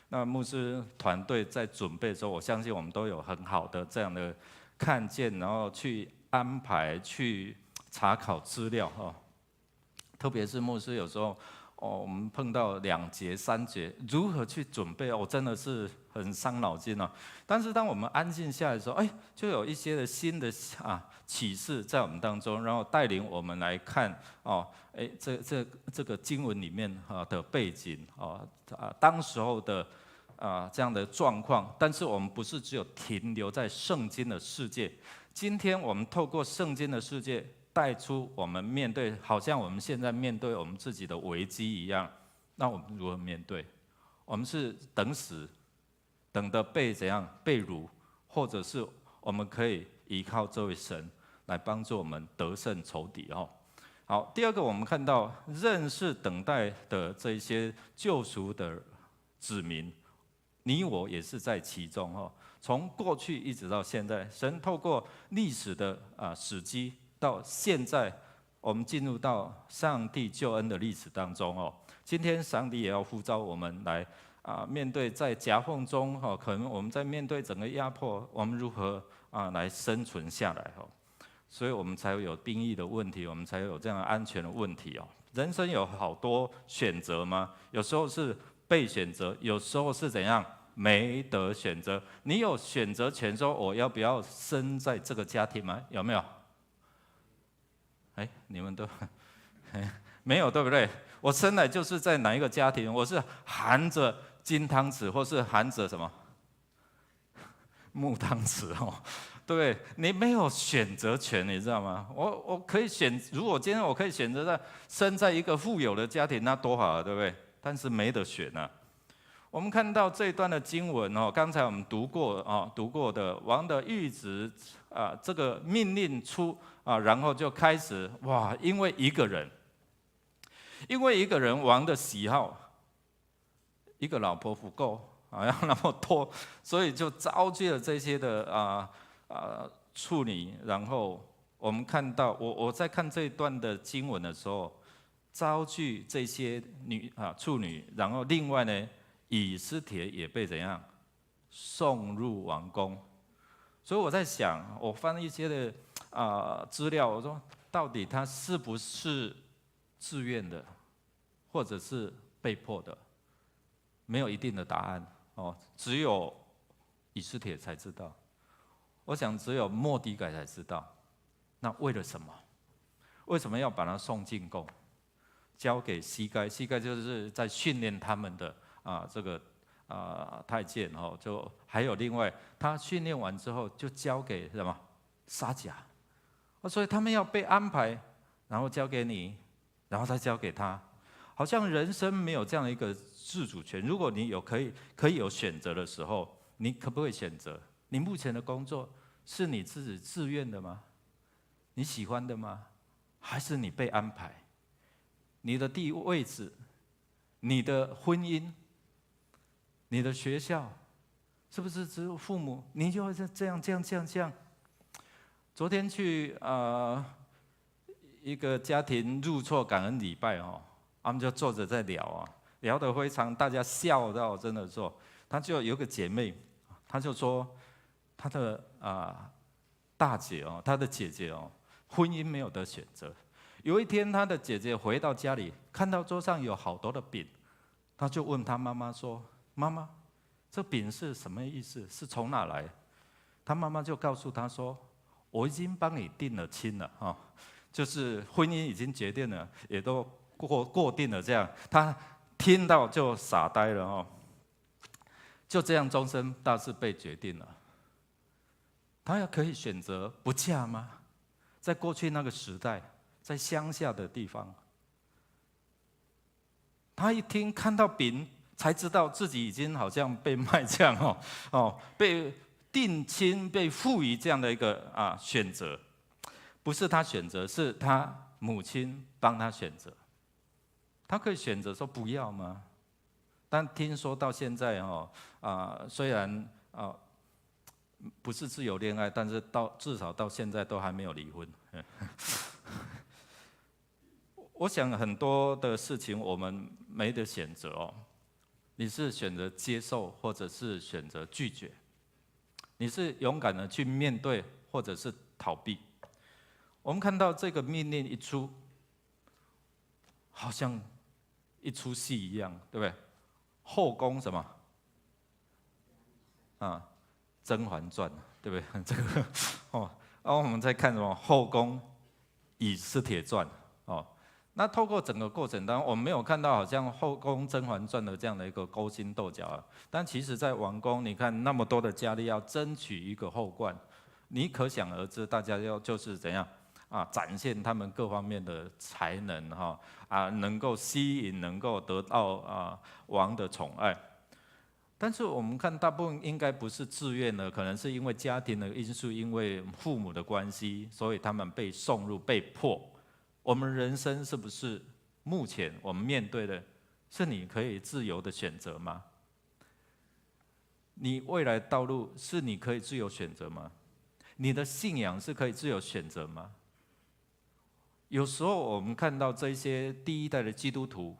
那牧师团队在准备的时候，我相信我们都有很好的这样的看见，然后去安排、去查考资料特别是牧师有时候我们碰到2节、3节，如何去准备真的是很伤脑筋哦。但是当我们安静下来的时候，就有一些的新的启示在我们当中，然后带领我们来看这个经文里面的背景当时候的这样的状况。但是我们不是只有停留在圣经的世界，今天我们透过圣经的世界，带出我们面对，好像我们现在面对我们自己的危机一样，那我们如何面对？我们是等死，等的被怎样被掳，或者是我们可以依靠这位神来帮助我们得胜仇敌好，第二个我们看到认识等待的这些救赎的子民，你我也是在其中从过去一直到现在，神透过历史的史迹。到现在，我们进入到上帝救恩的历史当中今天上帝也要呼召我们来面对在夹缝中可能我们在面对整个压迫，我们如何来生存下来所以我们才会有兵役的问题，我们才会有这样安全的问题人生有好多选择吗？有时候是被选择，有时候是怎样没得选择。你有选择权说我要不要生在这个家庭吗？有没有？你们都没有，对不对？我生来就是在哪一个家庭，我是含着金汤匙，或是含着什么木汤匙对不对？你没有选择权，你知道吗？我可以选，如果今天我可以选择生在一个富有的家庭，那多好对不对？但是没得选我们看到这一段的经文刚才我们读过的王的谕旨这个命令出然后就开始因为一个人王的喜好，一个老婆不够要那么多，所以就召集了这些的处女。然后我们看到我在看这一段的经文的时候，召集这些处女，然后另外呢，以斯帖也被怎样送入王宫。所以我在想，我翻一些的资料，我说到底他是不是自愿的，或者是被迫的？没有一定的答案只有以斯帖才知道。我想只有末底改才知道。那为了什么？为什么要把他送进宫，交给西该？西该就是在训练他们的这个太监就还有另外，他训练完之后就交给什么沙甲所以他们要被安排，然后交给你，然后再交给他。好像人生没有这样的一个自主权。如果你有可以有选择的时候，你可不可以选择？你目前的工作是你自己自愿的吗？你喜欢的吗？还是你被安排？你的地位置，你的婚姻，你的学校，是不是只有父母？你就会这样？昨天去一个家庭入错感恩礼拜他们就坐着在聊聊得非常，大家笑到真的说，他就有个姐妹，她就说她的大姐她的姐姐婚姻没有得选择。有一天，她的姐姐回到家里，看到桌上有好多的饼，她就问她妈妈说：“妈妈，这饼是什么意思？是从哪来？”她妈妈就告诉她说：“我已经帮你定了亲了就是婚姻已经决定了，也都过定了。”这样，她听到就傻呆了就这样，终身大事被决定了。她要可以选择不嫁吗？在过去那个时代，在乡下的地方，她一听看到饼，才知道自己已经好像被卖这样被定亲，被赋予这样的一个选择，不是她选择，是她母亲帮她选择。她可以选择说不要吗？但听说到现在虽然不是自由恋爱，但是至少到现在都还没有离婚。我想很多的事情我们没得选择你是选择接受，或者是选择拒绝？你是勇敢的去面对，或者是逃避？我们看到这个命令一出，好像一出戏一样，对不对？后宫什么？《甄嬛传》，对不对？这个然后我们再看什么？后宫《以斯帖传》那透过整个过程当中，我们没有看到好像后宫《甄嬛传》的这样的一个勾心斗角但其实，在王宫，你看那么多的佳丽要争取一个后冠，你可想而知，大家就是怎样展现他们各方面的才能能够吸引，能够得到王的宠爱。但是我们看，大部分应该不是自愿的，可能是因为家庭的因素，因为父母的关系，所以他们被送入、被迫。我们人生是不是目前我们面对的，是你可以自由的选择吗？你未来道路是你可以自由选择吗？你的信仰是可以自由选择吗？有时候我们看到这些第一代的基督徒，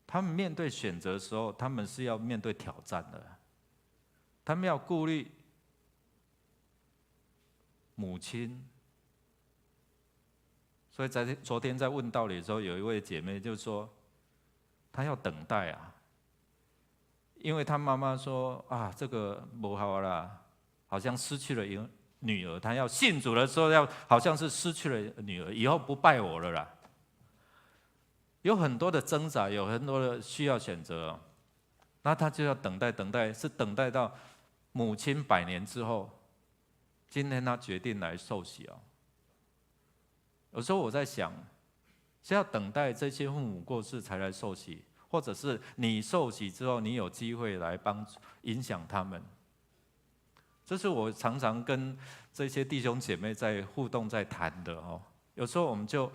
他们面对选择的时候，他们是要面对挑战的，他们要顾虑母亲。所以在昨天在问道理的时候，有一位姐妹就说，她要等待因为她妈妈说这个不好啦，好像失去了一个女儿，她要信主的时候好像是失去了女儿，以后不拜我了啦。有很多的挣扎，有很多的需要选择那她就要等待，是等待到母亲100年之后，今天她决定来受洗有时候我在想，是要等待这些父母过世才来受洗，或者是你受洗之后，你有机会来帮助影响他们。这是我常常跟这些弟兄姐妹在互动、在谈的有时候我们就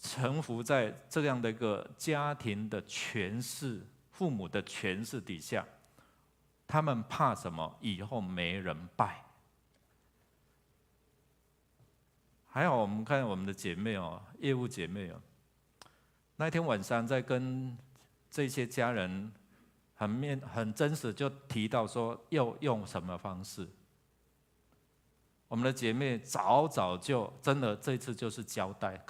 臣服在这样的一个家庭的权势、父母的权势底下，他们怕什么？以后没人拜。还好我们看我们的姐妹业务姐妹那天晚上在跟这些家人很真实就提到说要用什么方式。我们的姐妹早就真的这次就是交代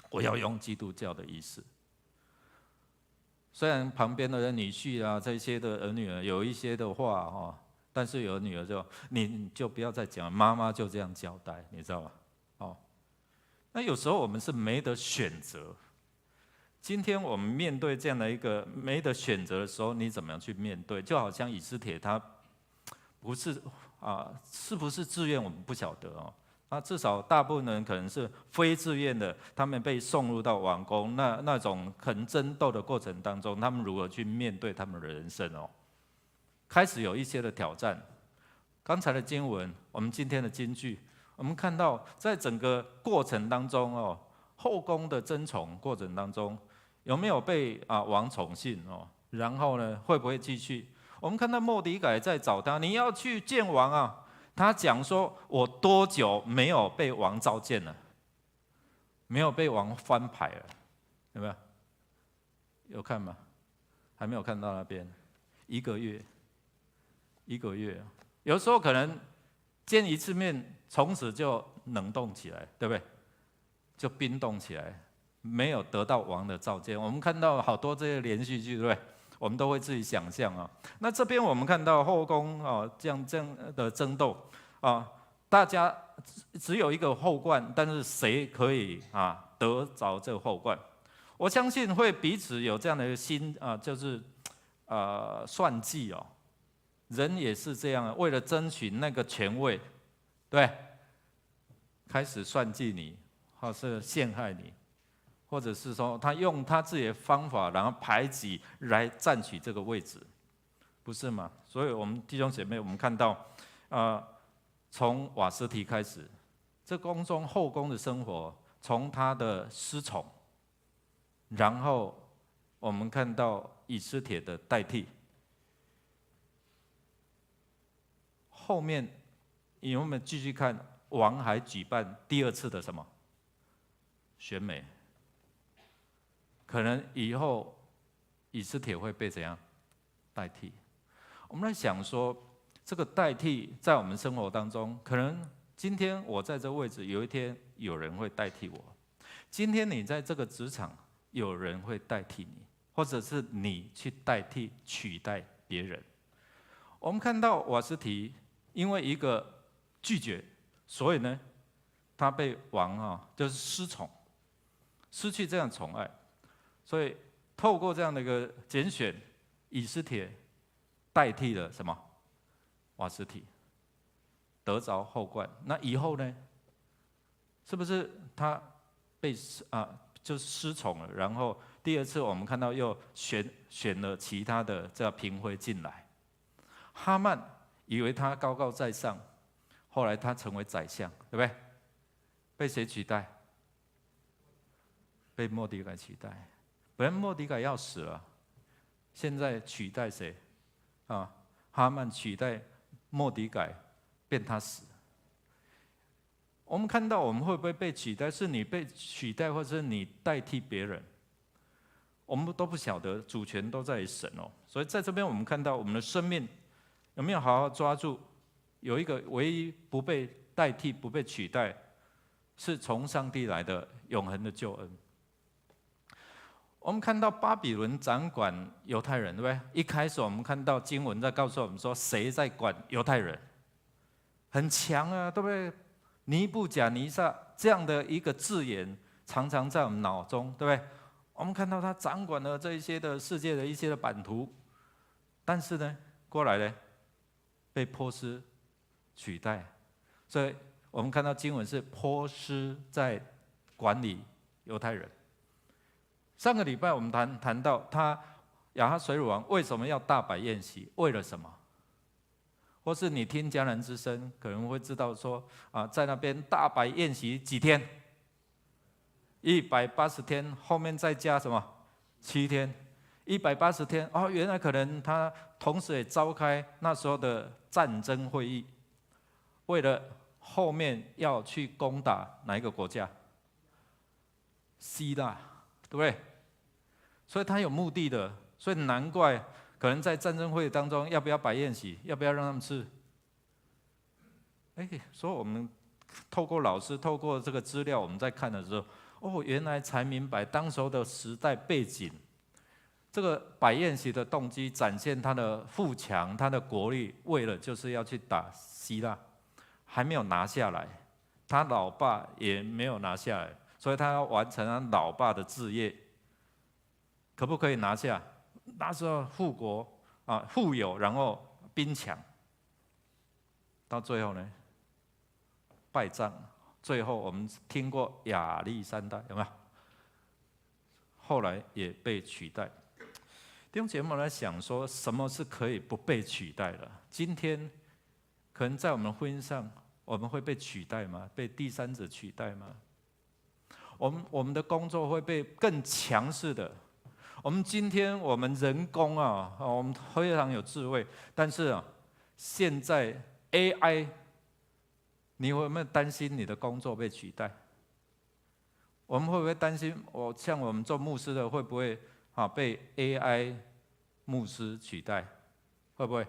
我要用基督教的仪式。虽然旁边的女婿这些的儿女有一些的话但是有女儿就你就不要再讲，妈妈就这样交代，你知道吗？那有时候我们是没得选择。今天我们面对这样的一个没得选择的时候，你怎么样去面对？就好像以斯帖他不是是不是自愿我们不晓得至少大部分人可能是非自愿的，他们被送入到王宫，那种很争斗的过程当中，他们如何去面对他们的人生开始有一些的挑战。刚才的经文，我们今天的金句，我们看到在整个过程当中后宫的争宠过程当中，有没有被王宠幸然后呢，会不会继续？我们看到末底改在找他，你要去见王他讲说，我多久没有被王召见了？没有被王翻牌了，有没有？有看吗？还没有看到那边，1个月。有时候可能见一次面，从此就冷冻起来，对不对？就冰冻起来，没有得到王的召见。我们看到好多这些连续剧，对不对？我们都会自己想象那这边我们看到后宫这样的争斗大家只有一个后冠，但是谁可以得着这个后冠？我相信会彼此有这样的一个心就是算计人也是这样，为了争取那个权位，对，开始算计你，或是陷害你，或者是说他用他自己的方法，然后排挤来占取这个位置，不是吗？所以我们弟兄姐妹，我们看到从瓦斯提开始，这宫中后宫的生活，从他的失宠，然后我们看到以斯帖的代替。后面，因为我们继续看，王还举办第2次的什么选美？可能以后以斯帖会被怎样代替？我们来想说，这个代替在我们生活当中，可能今天我在这位置，有一天有人会代替我。今天你在这个职场，有人会代替你，或者是你去代替取代别人。我们看到瓦实提因为一个拒绝，所以呢，他被王就是失宠，失去这样宠爱，所以透过这样的一个拣选，以斯帖代替了什么？瓦实提，得着后冠。那以后呢？是不是他被就是失宠了？然后第二次我们看到又选了其他的这个嫔妃进来。哈曼以为他高高在上，后来他成为宰相，对不对？被谁取代？被末底改取代。本来末底改要死了，现在取代谁？哈曼取代末底改，变他死。我们看到我们会不会被取代？是你被取代，或者是你代替别人？我们都不晓得，主权都在神哦。所以在这边我们看到我们的生命有没有好好抓住？有一个唯一不被代替、不被取代，是从上帝来的永恒的救恩。我们看到巴比伦掌管犹太人，对不对？一开始我们看到经文在告诉我们说，谁在管犹太人？很强啊，对不对？尼布甲尼撒这样的一个字眼，常常在我们脑中，对不对？我们看到他掌管了这一些的世界的一些的版图，但是呢，过来呢，被波斯取代，所以我们看到经文是波斯在管理犹太人。上个礼拜我们谈到亚哈水鲁王为什么要大摆宴席？为了什么？或是你听迦南之声，可能会知道说在那边大摆宴席几天？180天，后面再加什么？7天，180天。原来可能他同时也召开那时候的战争会议，为了后面要去攻打哪一个国家？希腊，对不对？所以他有目的的，所以难怪可能在战争会当中，要不要摆宴席？要不要让他们吃？所以我们透过老师，透过这个资料，我们在看的时候，原来才明白当时候的时代背景。这个摆宴席的动机，展现他的富强，他的国力，为了就是要去打希腊，还没有拿下来，他老爸也没有拿下来，所以他要完成他老爸的志业。可不可以拿下？那时候富国富有，然后兵强，到最后呢，败仗。最后我们听过亚历山大，有没有？后来也被取代。弟兄姐妹来想说，什么是可以不被取代的？今天可能在我们婚姻上，我们会被取代吗？被第三者取代吗？我们的工作会被更强势的。我们今天我们人工我们非常有智慧，但是现在 AI， 你有没有担心你的工作被取代？我们会不会担心像我们做牧师的会不会被 AI 牧师取代？会不会？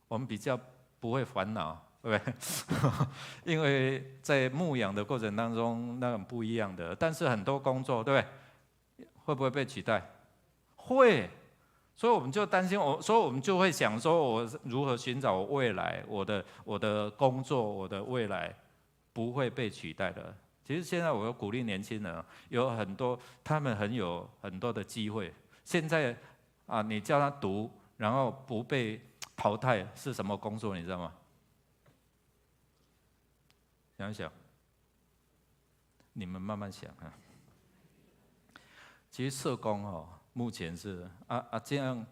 我们比较不会烦恼，对不对？因为在牧养的过程当中，那种不一样的。但是很多工作，对不对？会不会被取代？会，所以我们就担心，所以我们就会想说，我如何寻找我未来，我的工作，我的未来不会被取代的。其实现在我要鼓励年轻人，有很多他们有很多的机会。现在你叫他读，然后不被淘汰是什么工作？你知道吗？想一想，你们慢慢想啊。其实社工目前是这样，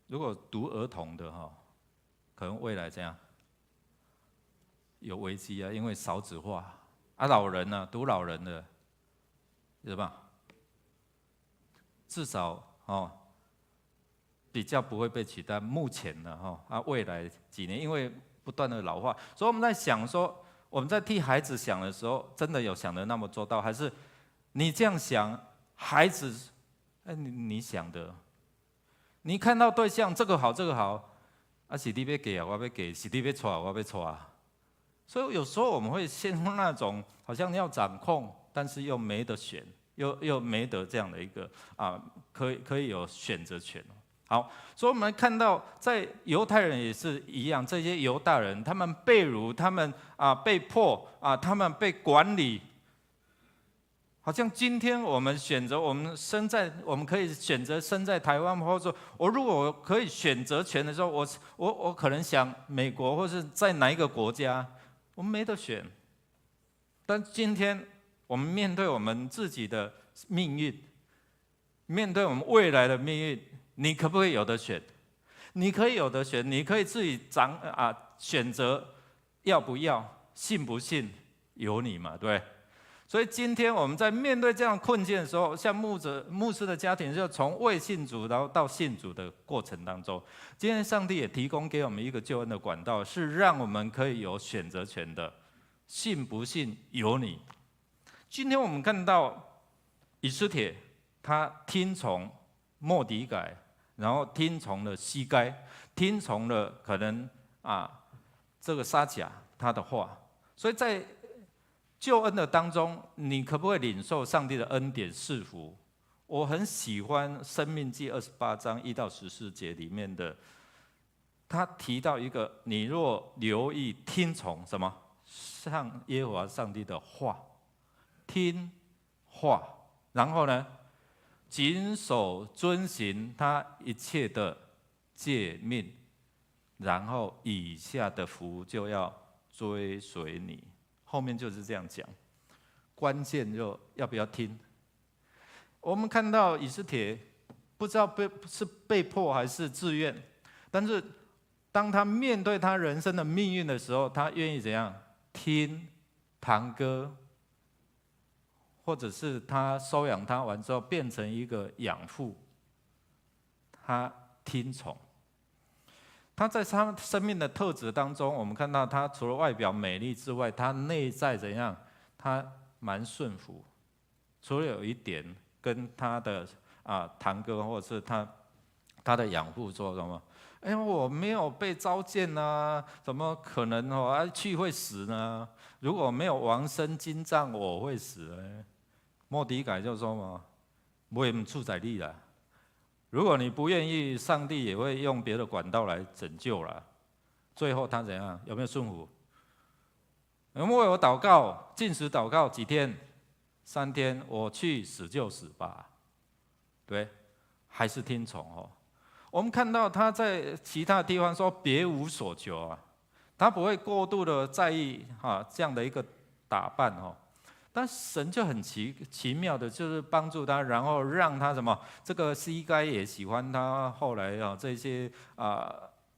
如果读儿童的可能未来这样有危机因为少子化老人呢，读老人的，是吧？至少比较不会被取代。目前呢未来几年因为不断的老化，所以我们在想说，我们在替孩子想的时候，真的有想得那么周到，还是你这样想，孩子？你想的，你看到对象这个好，是你要给我要给，是你要娶我要娶。所以有时候我们会陷入那种好像要掌控，但是又没得选，又没得这样的一个可以有选择权。好，所以我们看到在犹太人也是一样，这些犹大人他们被掳，他们被迫他们被管理。好像今天我们选择，我们可以选择生在台湾，或者说我如果可以选择权的时候，我可能想美国或是在哪一个国家，我们没得选。但今天我们面对我们自己的命运，面对我们未来的命运，你可不可以有得选？你可以有得选，你可以自己选择要不要，信不信由你嘛，对不对？所以今天我们在面对这样困境的时候，像牧师的家庭，就从未信主然后到信主的过程当中，今天上帝也提供给我们一个救恩的管道，是让我们可以有选择权的，信不信由你。今天我们看到以斯帖，他听从末底改，然后听从了西该，听从了可能这个沙甲他的话，所以在救恩的当中，你可不可以领受上帝的恩典赐福？我很喜欢《申命记》28章1到14节里面的，他提到一个：你若留意听从什么？上耶和华上帝的话，听话，然后呢，谨守遵行他一切的诫命，然后以下的福就要追随你。后面就是这样讲，关键就要不要听。我们看到以斯帖，不知道是被迫还是自愿，但是当他面对他人生的命运的时候，他愿意怎样听堂哥，或者是他收养他完之后变成一个养父，他听从。他在他生命的特质当中，我们看到他除了外表美丽之外，他内在怎样？他蛮顺服。除了有一点跟他的堂哥或者是他的养父说什么？我没有被召见啊，怎么可能去会死呢？如果没有王生金杖，我会死呢。末底改就说嘛，我也不处在你啦。如果你不愿意，上帝也会用别的管道来拯救了。最后他怎样？有没有顺服？有没有祷告？禁食祷告几天？3天。我去死就死吧，对，还是听从哦。我们看到他在其他地方说别无所求啊，他不会过度的在意这样的一个打扮哦。但神就很奇妙的，就是帮助他，然后让他什么？这个西该也喜欢他，后来这些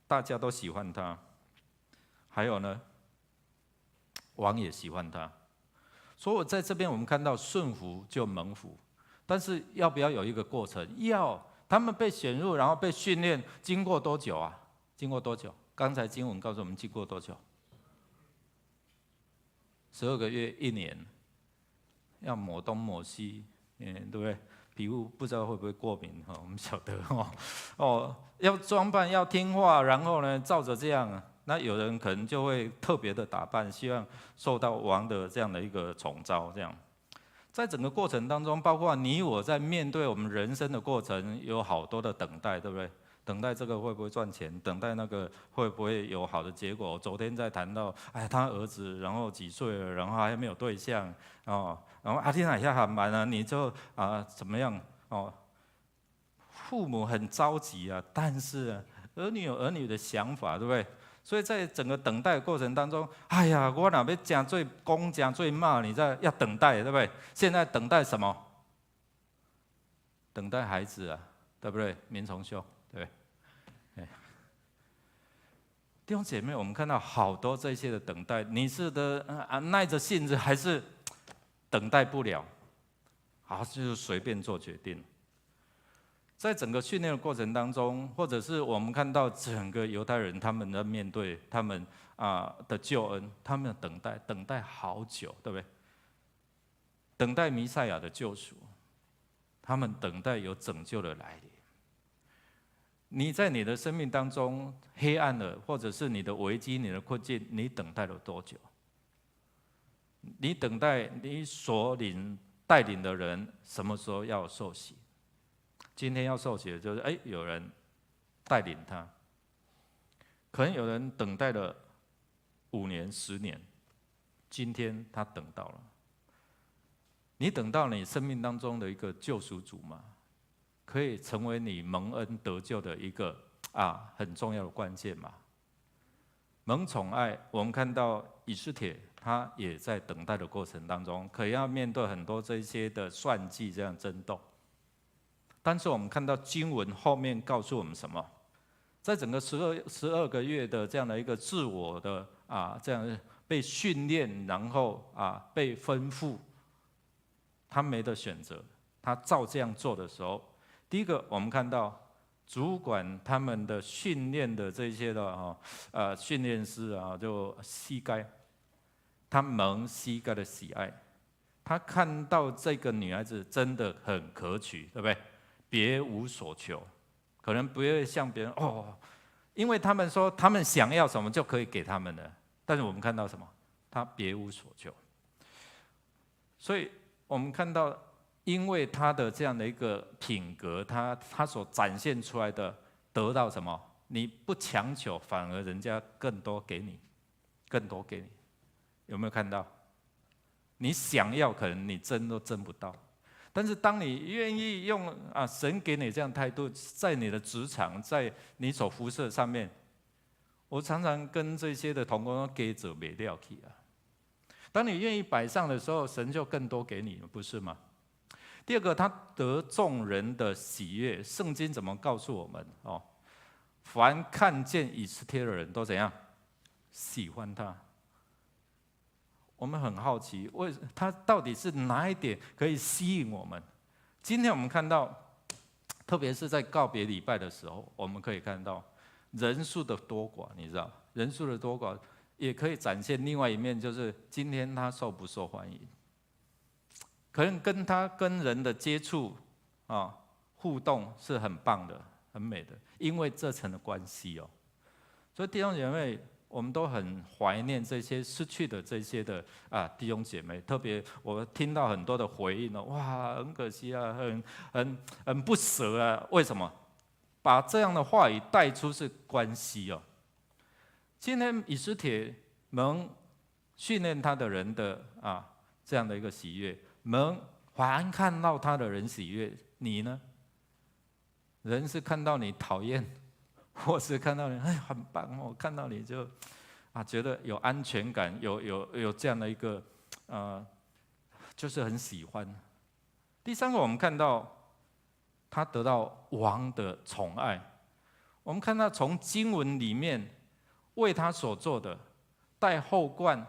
大家都喜欢他。还有呢，王也喜欢他。所以我在这边我们看到顺服就蒙福，但是要不要有一个过程？要，他们被选入，然后被训练，经过多久啊？经过多久？刚才经文告诉我们经过多久？12个月，1年。要抹东抹西，对不对？皮肤不知道会不会过敏我们晓得要装扮要听话，然后呢照着这样，那有人可能就会特别的打扮，希望受到王的这样的一个宠召。这样，在整个过程当中，包括你我在面对我们人生的过程，有好多的等待，对不对？等待这个会不会赚钱？等待那个会不会有好的结果？昨天在谈到，他儿子然后几岁了，然后还没有对象然后天哪，一下很忙啊，你就怎么样父母很着急啊，但是儿女有儿女的想法，对不对？所以在整个等待的过程当中，我哪边讲最公讲最骂，你在要等待，对不对？现在等待什么？等待孩子啊，对不对？民重修，对不对？弟兄姐妹，我们看到好多这些的等待，你是的耐着性子，还是等待不了，就是随便做决定。在整个训练的过程当中，或者是我们看到整个犹太人他们在面对他们的救恩，他们的等待好久，对不对？等待弥赛亚的救赎，他们等待有拯救的来临。你在你的生命当中黑暗了，或者是你的危机、你的困境，你等待了多久？你等待你所带领的人什么时候要受洗？今天要受洗的就是有人带领他，可能有人等待了5年、10年，今天他等到了。你等到你生命当中的一个救赎主吗？可以成为你蒙恩得救的一个很重要的关键嘛？蒙宠爱，我们看到以斯帖，他也在等待的过程当中，可能要面对很多这些的算计这样争斗。但是我们看到经文后面告诉我们什么？在整个12个月的这样的一个自我的这样被训练，然后被吩咐，他没得选择，他照这样做的时候，第一个我们看到主管他们的训练的这些的训练师就膝盖，他蒙膝盖的喜爱，他看到这个女孩子真的很可取，对不对？别无所求，可能不会像别人因为他们说他们想要什么就可以给他们的，但是我们看到什么？他别无所求，所以我们看到，因为他的这样的一个品格，他所展现出来的，得到什么？你不强求，反而人家更多给你，更多给你，有没有看到？你想要，可能你争都争不到。但是当你愿意用神给你这样态度，在你的职场，在你所辐射上面，我常常跟这些的同工说，给者没料去当你愿意摆上的时候，神就更多给你，不是吗？第二个，他得众人的喜悦。圣经怎么告诉我们？凡看见以斯帖的人都怎样？喜欢他。我们很好奇，他到底是哪一点可以吸引我们？今天我们看到，特别是在告别礼拜的时候，我们可以看到人数的多寡，你知道，人数的多寡也可以展现另外一面，就是今天他受不受欢迎？可能跟人的接触互动是很棒的、很美的，因为这层的关系所以弟兄姐妹，我们都很怀念这些失去的这些的弟兄姐妹，特别我听到很多的回应哇，很可惜很不舍为什么？把这样的话语带出是关系今天以斯帖能训练他的人的这样的一个喜悦，能凡看到他的人喜悦，你呢？人是看到你讨厌，或是看到你很棒我看到你就觉得有安全感，有这样的一个就是很喜欢。第三个，我们看到他得到王的宠爱。我们看到从经文里面为他所做的戴后冠，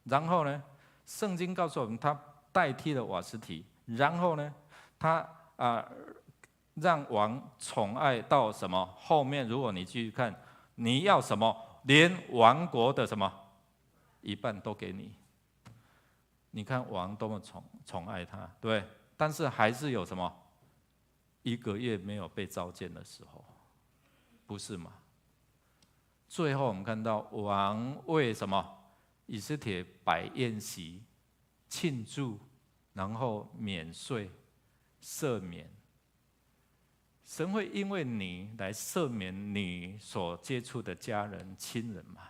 然后呢，圣经告诉我们他代替了瓦斯提，然后呢，他让王宠爱到什么？后面如果你继续看，你要什么，连王国的什么一半都给你。你看王多么宠爱他，对，但是还是有什么1个月没有被召见的时候，不是吗？最后我们看到王为什么以斯帖摆宴席庆祝，然后免税赦免。神会因为你来赦免你所接触的家人亲人吗？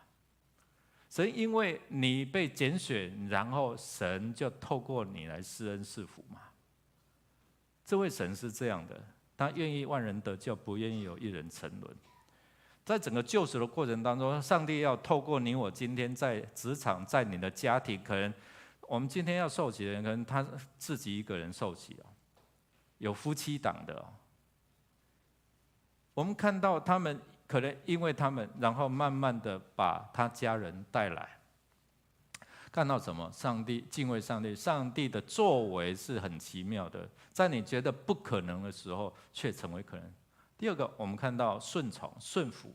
神因为你被拣选，然后神就透过你来施恩赐福吗？这位神是这样的，他愿意万人得救，不愿意有一人沉沦。在整个救赎的过程当中，上帝要透过你我今天在职场，在你的家庭，可能我们今天要受洗的人，可能他自己一个人受洗有夫妻档的我们看到他们可能因为他们，然后慢慢的把他家人带来，看到什么？上帝敬畏上帝，上帝的作为是很奇妙的，在你觉得不可能的时候，却成为可能。第二个，我们看到顺从、顺服。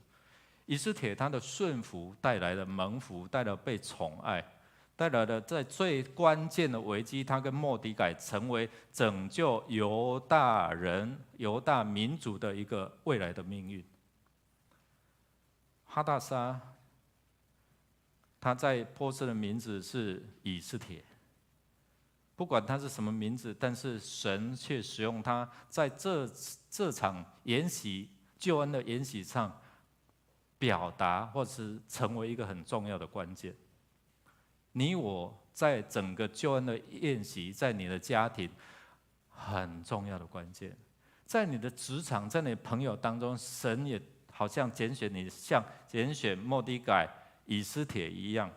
以斯帖他的顺服带来了蒙福，带来了被宠爱，带来了在最关键的危机，他跟末底改成为拯救犹大人、犹大民族的一个未来的命运。哈大沙，他在波斯的名字是以斯帖，不管他是什么名字，但是神却使用他在这场筵席救恩的筵席上，表达或是成为一个很重要的关键。你我在整个救恩的宴席，在你的家庭很重要的关键，在你的职场，在你的朋友当中，神也好像拣选你，像拣选末底改、以斯帖一样，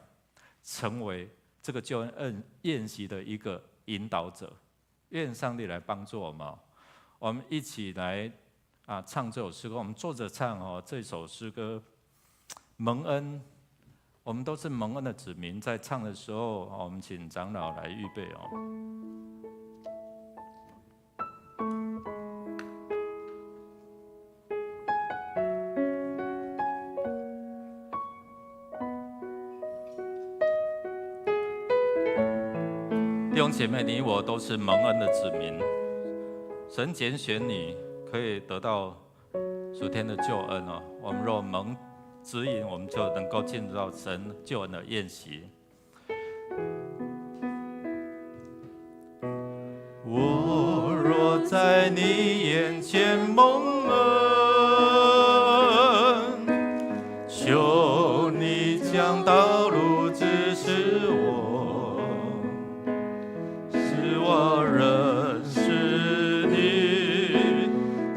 成为这个救恩宴席的一个引导者。愿上帝来帮助我们，我们一起来唱这首诗歌。我们坐着唱这首诗歌，蒙恩。我们都是蒙恩的子民，在唱的时候，我们请长老来预备弟兄姐妹，你我都是蒙恩的子民，神拣选你，可以得到属天的救恩我们若蒙指引，我们就能够进入到神救恩的宴席。我若在你眼前蒙恩，求你将道路指示我，使我认识你，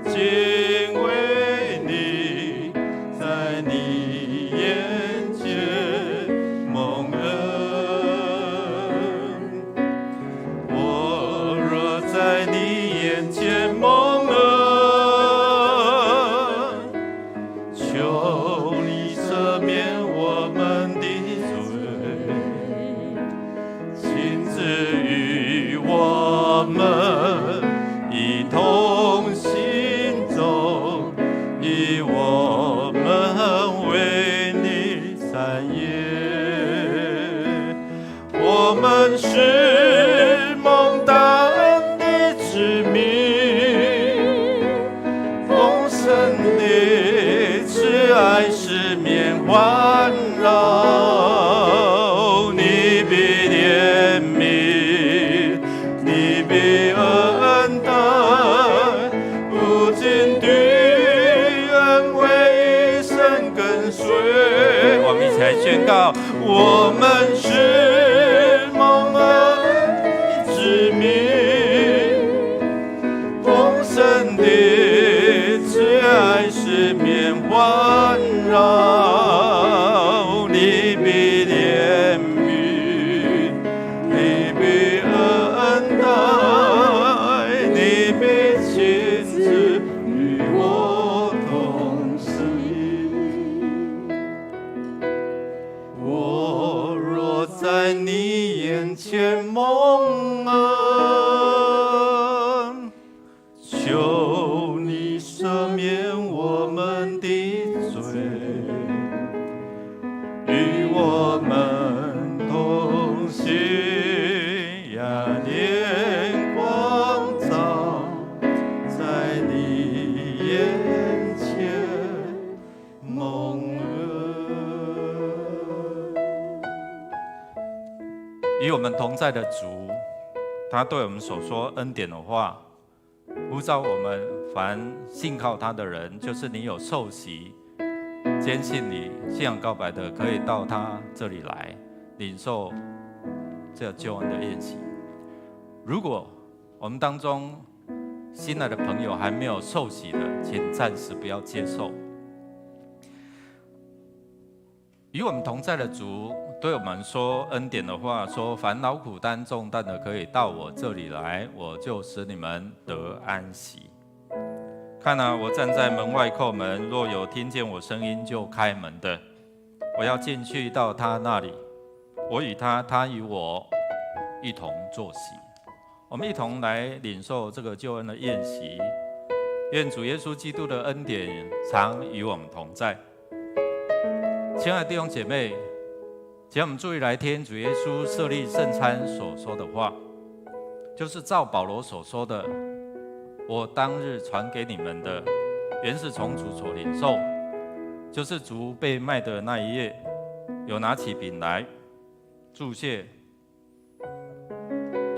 敬畏你，在你眼前蒙恩。我若在你眼前蒙恩，求你赦免我们的罪，亲自与我们一同行走，以我们为你产业。我们是蒙大恩的子民，丰盛的慈爱四面环绕，你必怜悯，你必恩待，无尽的恩惠一生跟随。我们一起来宣告：我们是蒙恩的子民，丰盛的慈爱四面环绕，你必怜悯，你必恩待，你必亲自与我同行。我若在你眼前蒙恩，求你赦免我们的罪，与我们同行呀，年光照在你眼前蒙恩。与我们同在的主，他对我们所说恩典的话，呼召我们凡信靠他的人，就是你有受洗、坚信你信仰告白的，可以到他这里来领受这救恩的宴席。如果我们当中新来的朋友还没有受洗的，请暂时不要接受。与我们同在的主对我们说恩典的话，说凡劳苦担重担的，可以到我这里来，我就使你们得安息。看我站在门外叩门，若有听见我声音就开门的，我要进去到他那里，我与他，他与我一同坐席。我们一同来领受这个救恩的宴席。愿主耶稣基督的恩典常与我们同在。亲爱的弟兄姐妹，请我们注意来听主耶稣设立圣餐所说的话，就是照保罗所说的：我当日传给你们的，原是从主所领受，就是主被卖的那一夜，有拿起饼来，祝谢，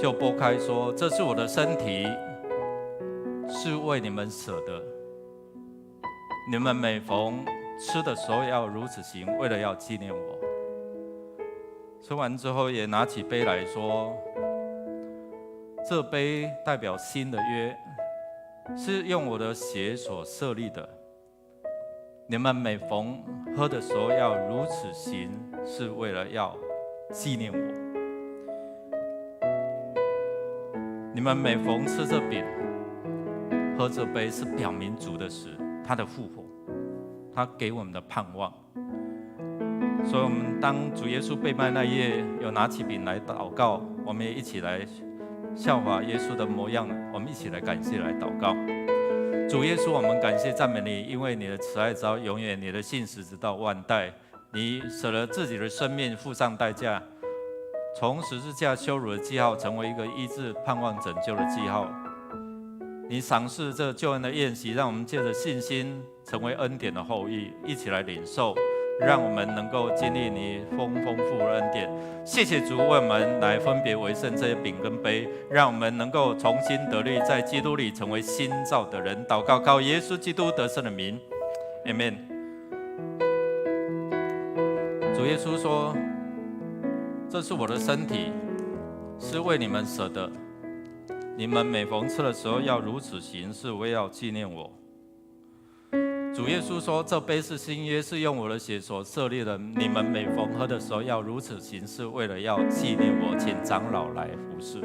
就拨开说：“这是我的身体，是为你们舍的。你们每逢吃的时候要如此行，为了要纪念我。”吃完之后，也拿起杯来说：“这杯代表新的约，是用我的血所设立的。你们每逢喝的时候要如此行，是为了要纪念我。你们每逢吃这饼、喝这杯，是表明主的死，他的复活，他给我们的盼望。所以，我们当主耶稣被卖那夜，有拿起饼来祷告，我们也一起来效法耶稣的模样，我们一起来感谢、来祷告。主耶稣，我们感谢赞美你，因为你的慈爱直到永远，你的信实直到万代。你舍了自己的生命，付上代价，从十字架羞辱的记号，成为一个医治、盼望、拯救的记号。你赏赐这救恩的宴席，让我们借着信心成为恩典的后裔，一起来领受，让我们能够经历你丰富的恩典。谢谢主为我们来分别为圣这些饼跟杯，让我们能够重新得力，在基督里成为新造的人。祷告靠耶稣基督得胜的名 ，Amen。主耶稣说：“这是我的身体，是为你们舍的。你们每逢吃的时候要如此行，是为要纪念我。”主耶稣说：“这杯是新约，是用我的血所设立的。你们每逢喝的时候要如此行，是为了要纪念我。”请长老来服侍。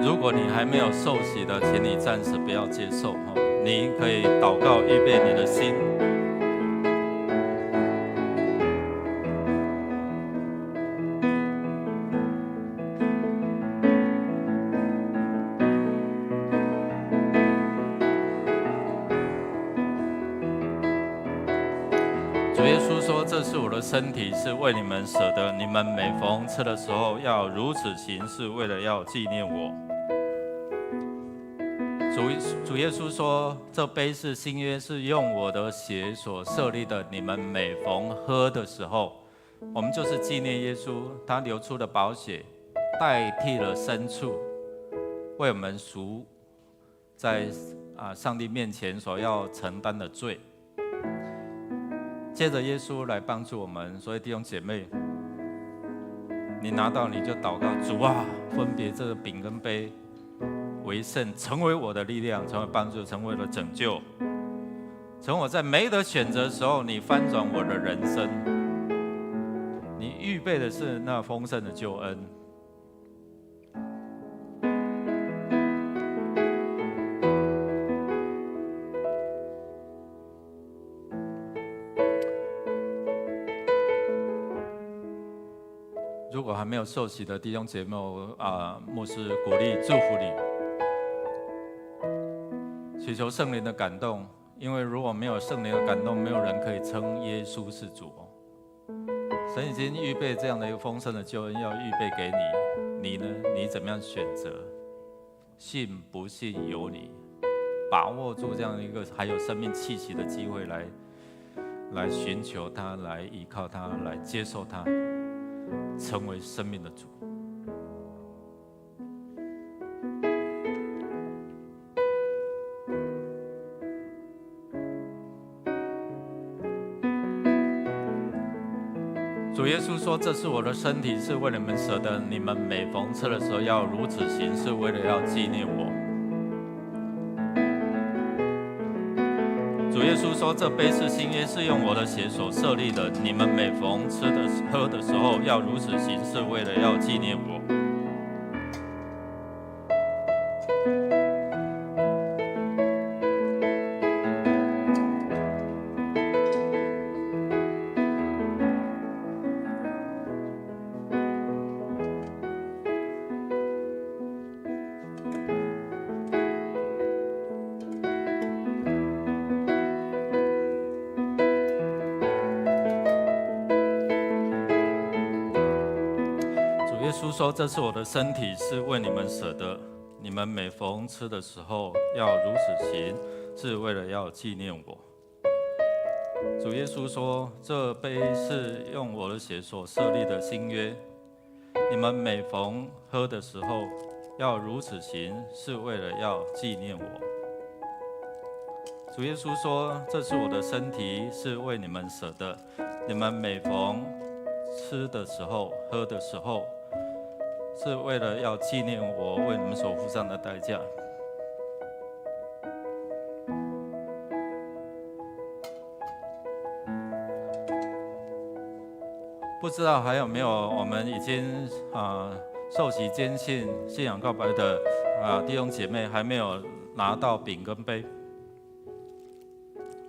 如果你还没有受洗的，请你暂时不要接受，你可以祷告，预备你的心。主耶稣说：“这是我的身体，是为你们舍的。你们每逢吃的时候要如此行，是为了要纪念我。”主耶稣说：“这杯是新约，是用我的血所设立的。你们每逢喝的时候，我们就是纪念耶稣，他流出的宝血代替了牲畜，为我们赎在上帝面前所要承担的罪。借着耶稣来帮助我们，所以弟兄姐妹，你拿到你就祷告，主啊，分别这个饼跟杯为圣，成为我的力量，成为帮助，成为了拯救，成为我在没得选择的时候，你翻转我的人生，你预备的是那丰盛的救恩。如果还没有受洗的弟兄姐妹，牧师鼓励祝福你，祈求圣灵的感动，因为如果没有圣灵的感动，没有人可以称耶稣是主。神已经预备这样的一个丰盛的救恩，要预备给你，你呢？你怎么样选择？信不信由你，把握住这样的一个还有生命气息的机会，来寻求他，来依靠他，来接受他，成为生命的主。主耶稣说：“这是我的身体，是为你们舍的。你们每逢吃的时候要如此行，是为了要纪念我。”主耶稣说：“这杯是新约，是用我的血所设立的。你们每逢喝的时候要如此行，是为了要纪念我。”稣说：“这是我的身体，是为你们舍的。你们每逢吃的时候，要如此行，是为了要纪念我。”主耶稣说：“这杯是用我的血所设立的新约，你们每逢喝的时候，要如此行，是为了要纪念我。”主耶稣说：“这是我的身体，是为你们舍的。你们每逢吃的时候、喝的时候，是为了要纪念我为你们所付上的代价。”不知道还有没有我们已经受洗坚信、信仰告白的弟兄姐妹还没有拿到饼跟杯？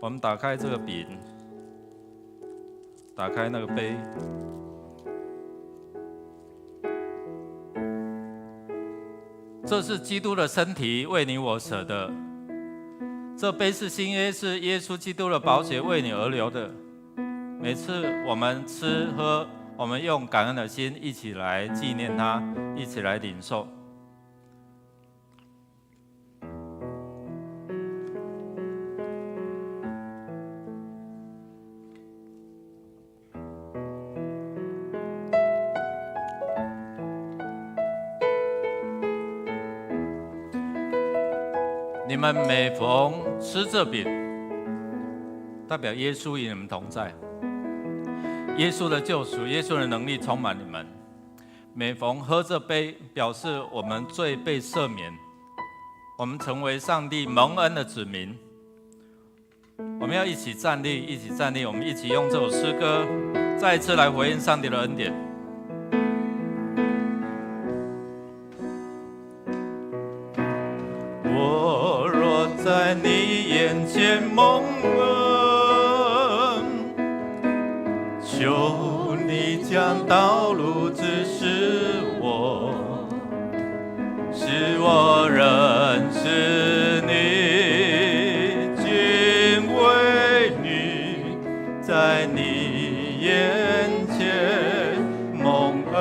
我们打开这个饼，打开那个杯，这是基督的身体，为你我舍的。这杯是新约，是耶稣基督的宝血为你而流的。每次我们吃喝，我们用感恩的心一起来纪念他，一起来领受。你们每逢吃这饼，代表耶稣与你们同在。耶稣的救赎，耶稣的能力充满你们。每逢喝这杯，表示我们罪被赦免，我们成为上帝蒙恩的子民。我们要一起站立，一起站立，我们一起用这首诗歌，再一次来回应上帝的恩典。我若在你眼前蒙恩，求你将道路指示我，使我认识你，敬畏你，在你眼前蒙恩。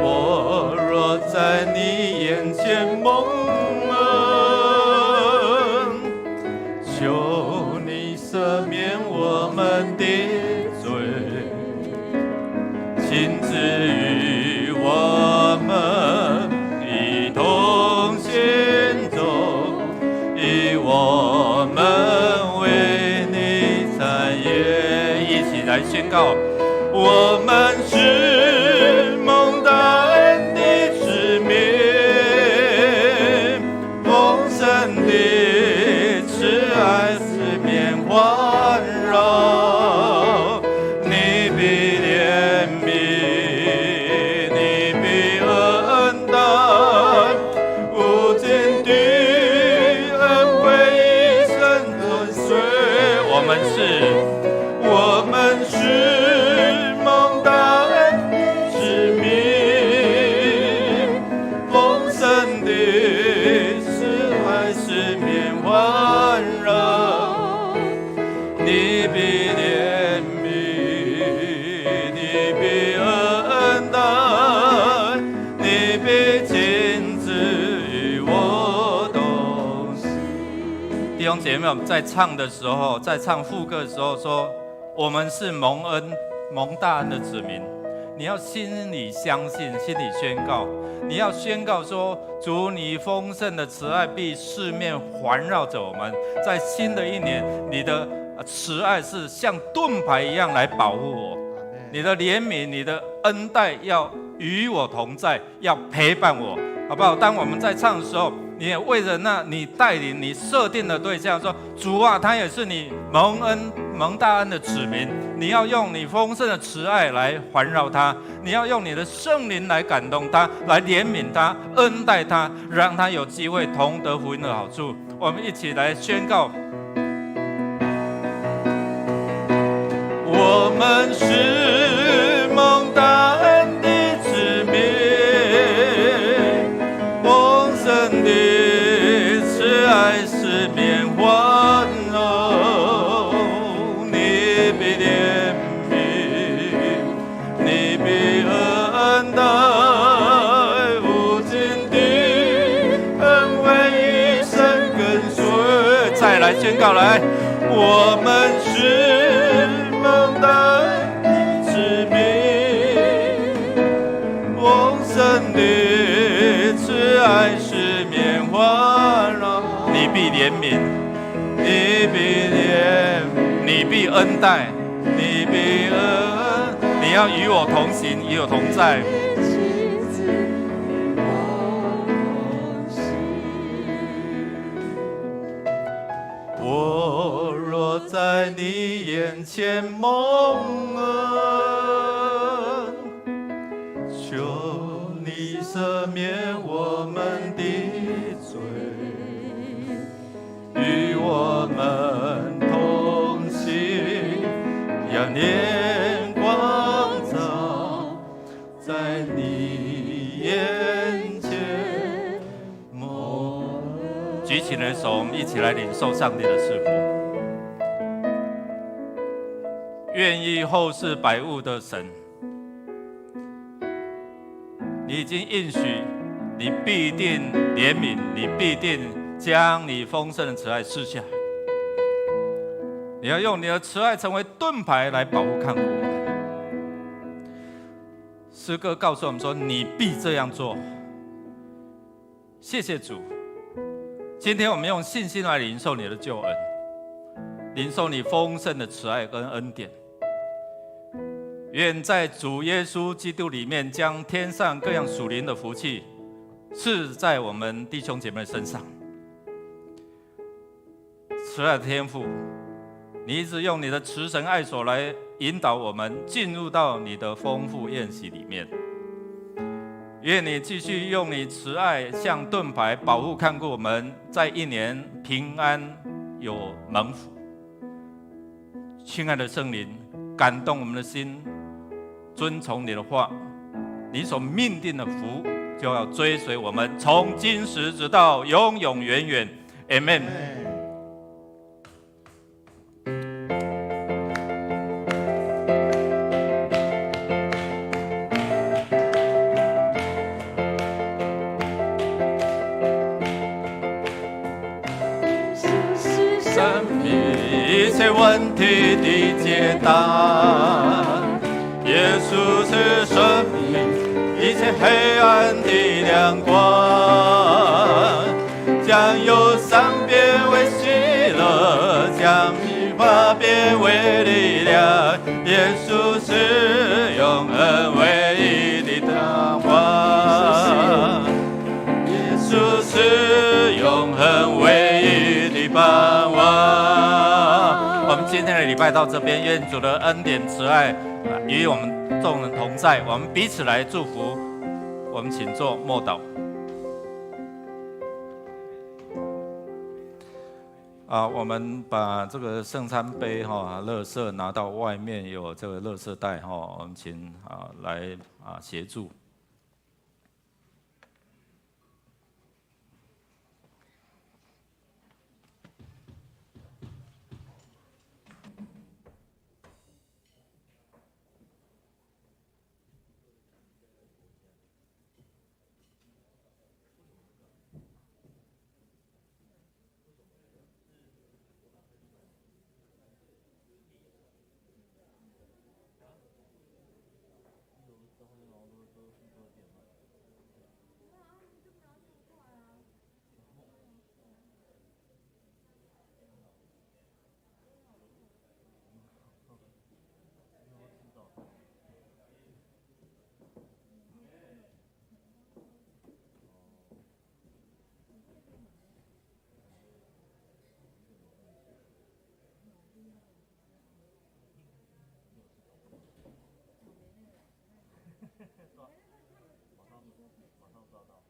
我若在你眼前蒙恩，求你赦免我们的罪，亲自与我们一同行走，以我们为你产业。一起来宣告，我们是蒙大恩的子民，丰盛的慈爱四面环绕，你必怜悯，你必恩待，无尽的恩惠一生跟随。我们是蒙大恩的子民，丰盛的慈爱四面环绕，你必怜悯，你必恩待，你必亲自与我同行。弟兄姐妹们，在唱的时候，在唱副歌的时候说，我们是蒙恩、蒙大恩的子民。你要心里相信，心里宣告。你要宣告说，主，你丰盛的慈爱必四面环绕着我们。在新的一年，你的慈爱是像盾牌一样来保护我。你的怜悯、你的恩待要与我同在，要陪伴我，好不好？当我们在唱的时候，你也为着那你带领、你设定的对象说，主啊，他也是你蒙恩、蒙大恩的子民。你要用你丰盛的慈爱来环绕他，你要用你的圣灵来感动他，来怜悯他、恩待他，让他有机会同得福音的好处。我们一起来宣告：我们是蒙大恩的子民，丰盛的慈爱四面环绕，你必怜悯，你宣告来，我们是蒙的子民，丰盛的慈爱是面环绕。你必怜悯，你必怜悯，你必恩待，你必恩，你要与我同行，与我同在。我若在你眼前蒙恩，求你赦免我们的罪，与我们同行，让眼光照在你眼前蒙恩。举起你的手，我们一起来领受上帝的赐福。愿意后世百物的神，你已经应许，你必定怜悯，你必定将你丰盛的慈爱赐下。你要用你的慈爱成为盾牌来保护看顾我们。诗歌告诉我们说，你必这样做。谢谢主，今天我们用信心来领受你的救恩，领受你丰盛的慈爱跟恩典。愿在主耶稣基督里面，将天上各样属灵的福气赐在我们弟兄姐妹身上。慈爱的天父，你一直用你的慈神爱手来引导我们进入到你的丰富宴席里面。愿你继续用你慈爱像盾牌保护看顾我们，在一年平安有蒙福。亲爱的圣灵，感动我们的心，遵从你的话，你所命定的福就要追随我们，从今时直到永永远远。Amen。一切问题的解答，耶稣是生命，一切黑暗的亮光，将忧伤变为喜乐，将迷惑变为力量。耶稣是永恒唯一的盼望，耶稣是永恒唯一的盼望。我们今天的礼拜到这边，愿主的恩典慈爱与我们众人同在，我们彼此来祝福。我们请坐默祷。我们把这个圣餐杯垃圾拿到外面，有这个垃圾袋我们请来协助。马上抓到。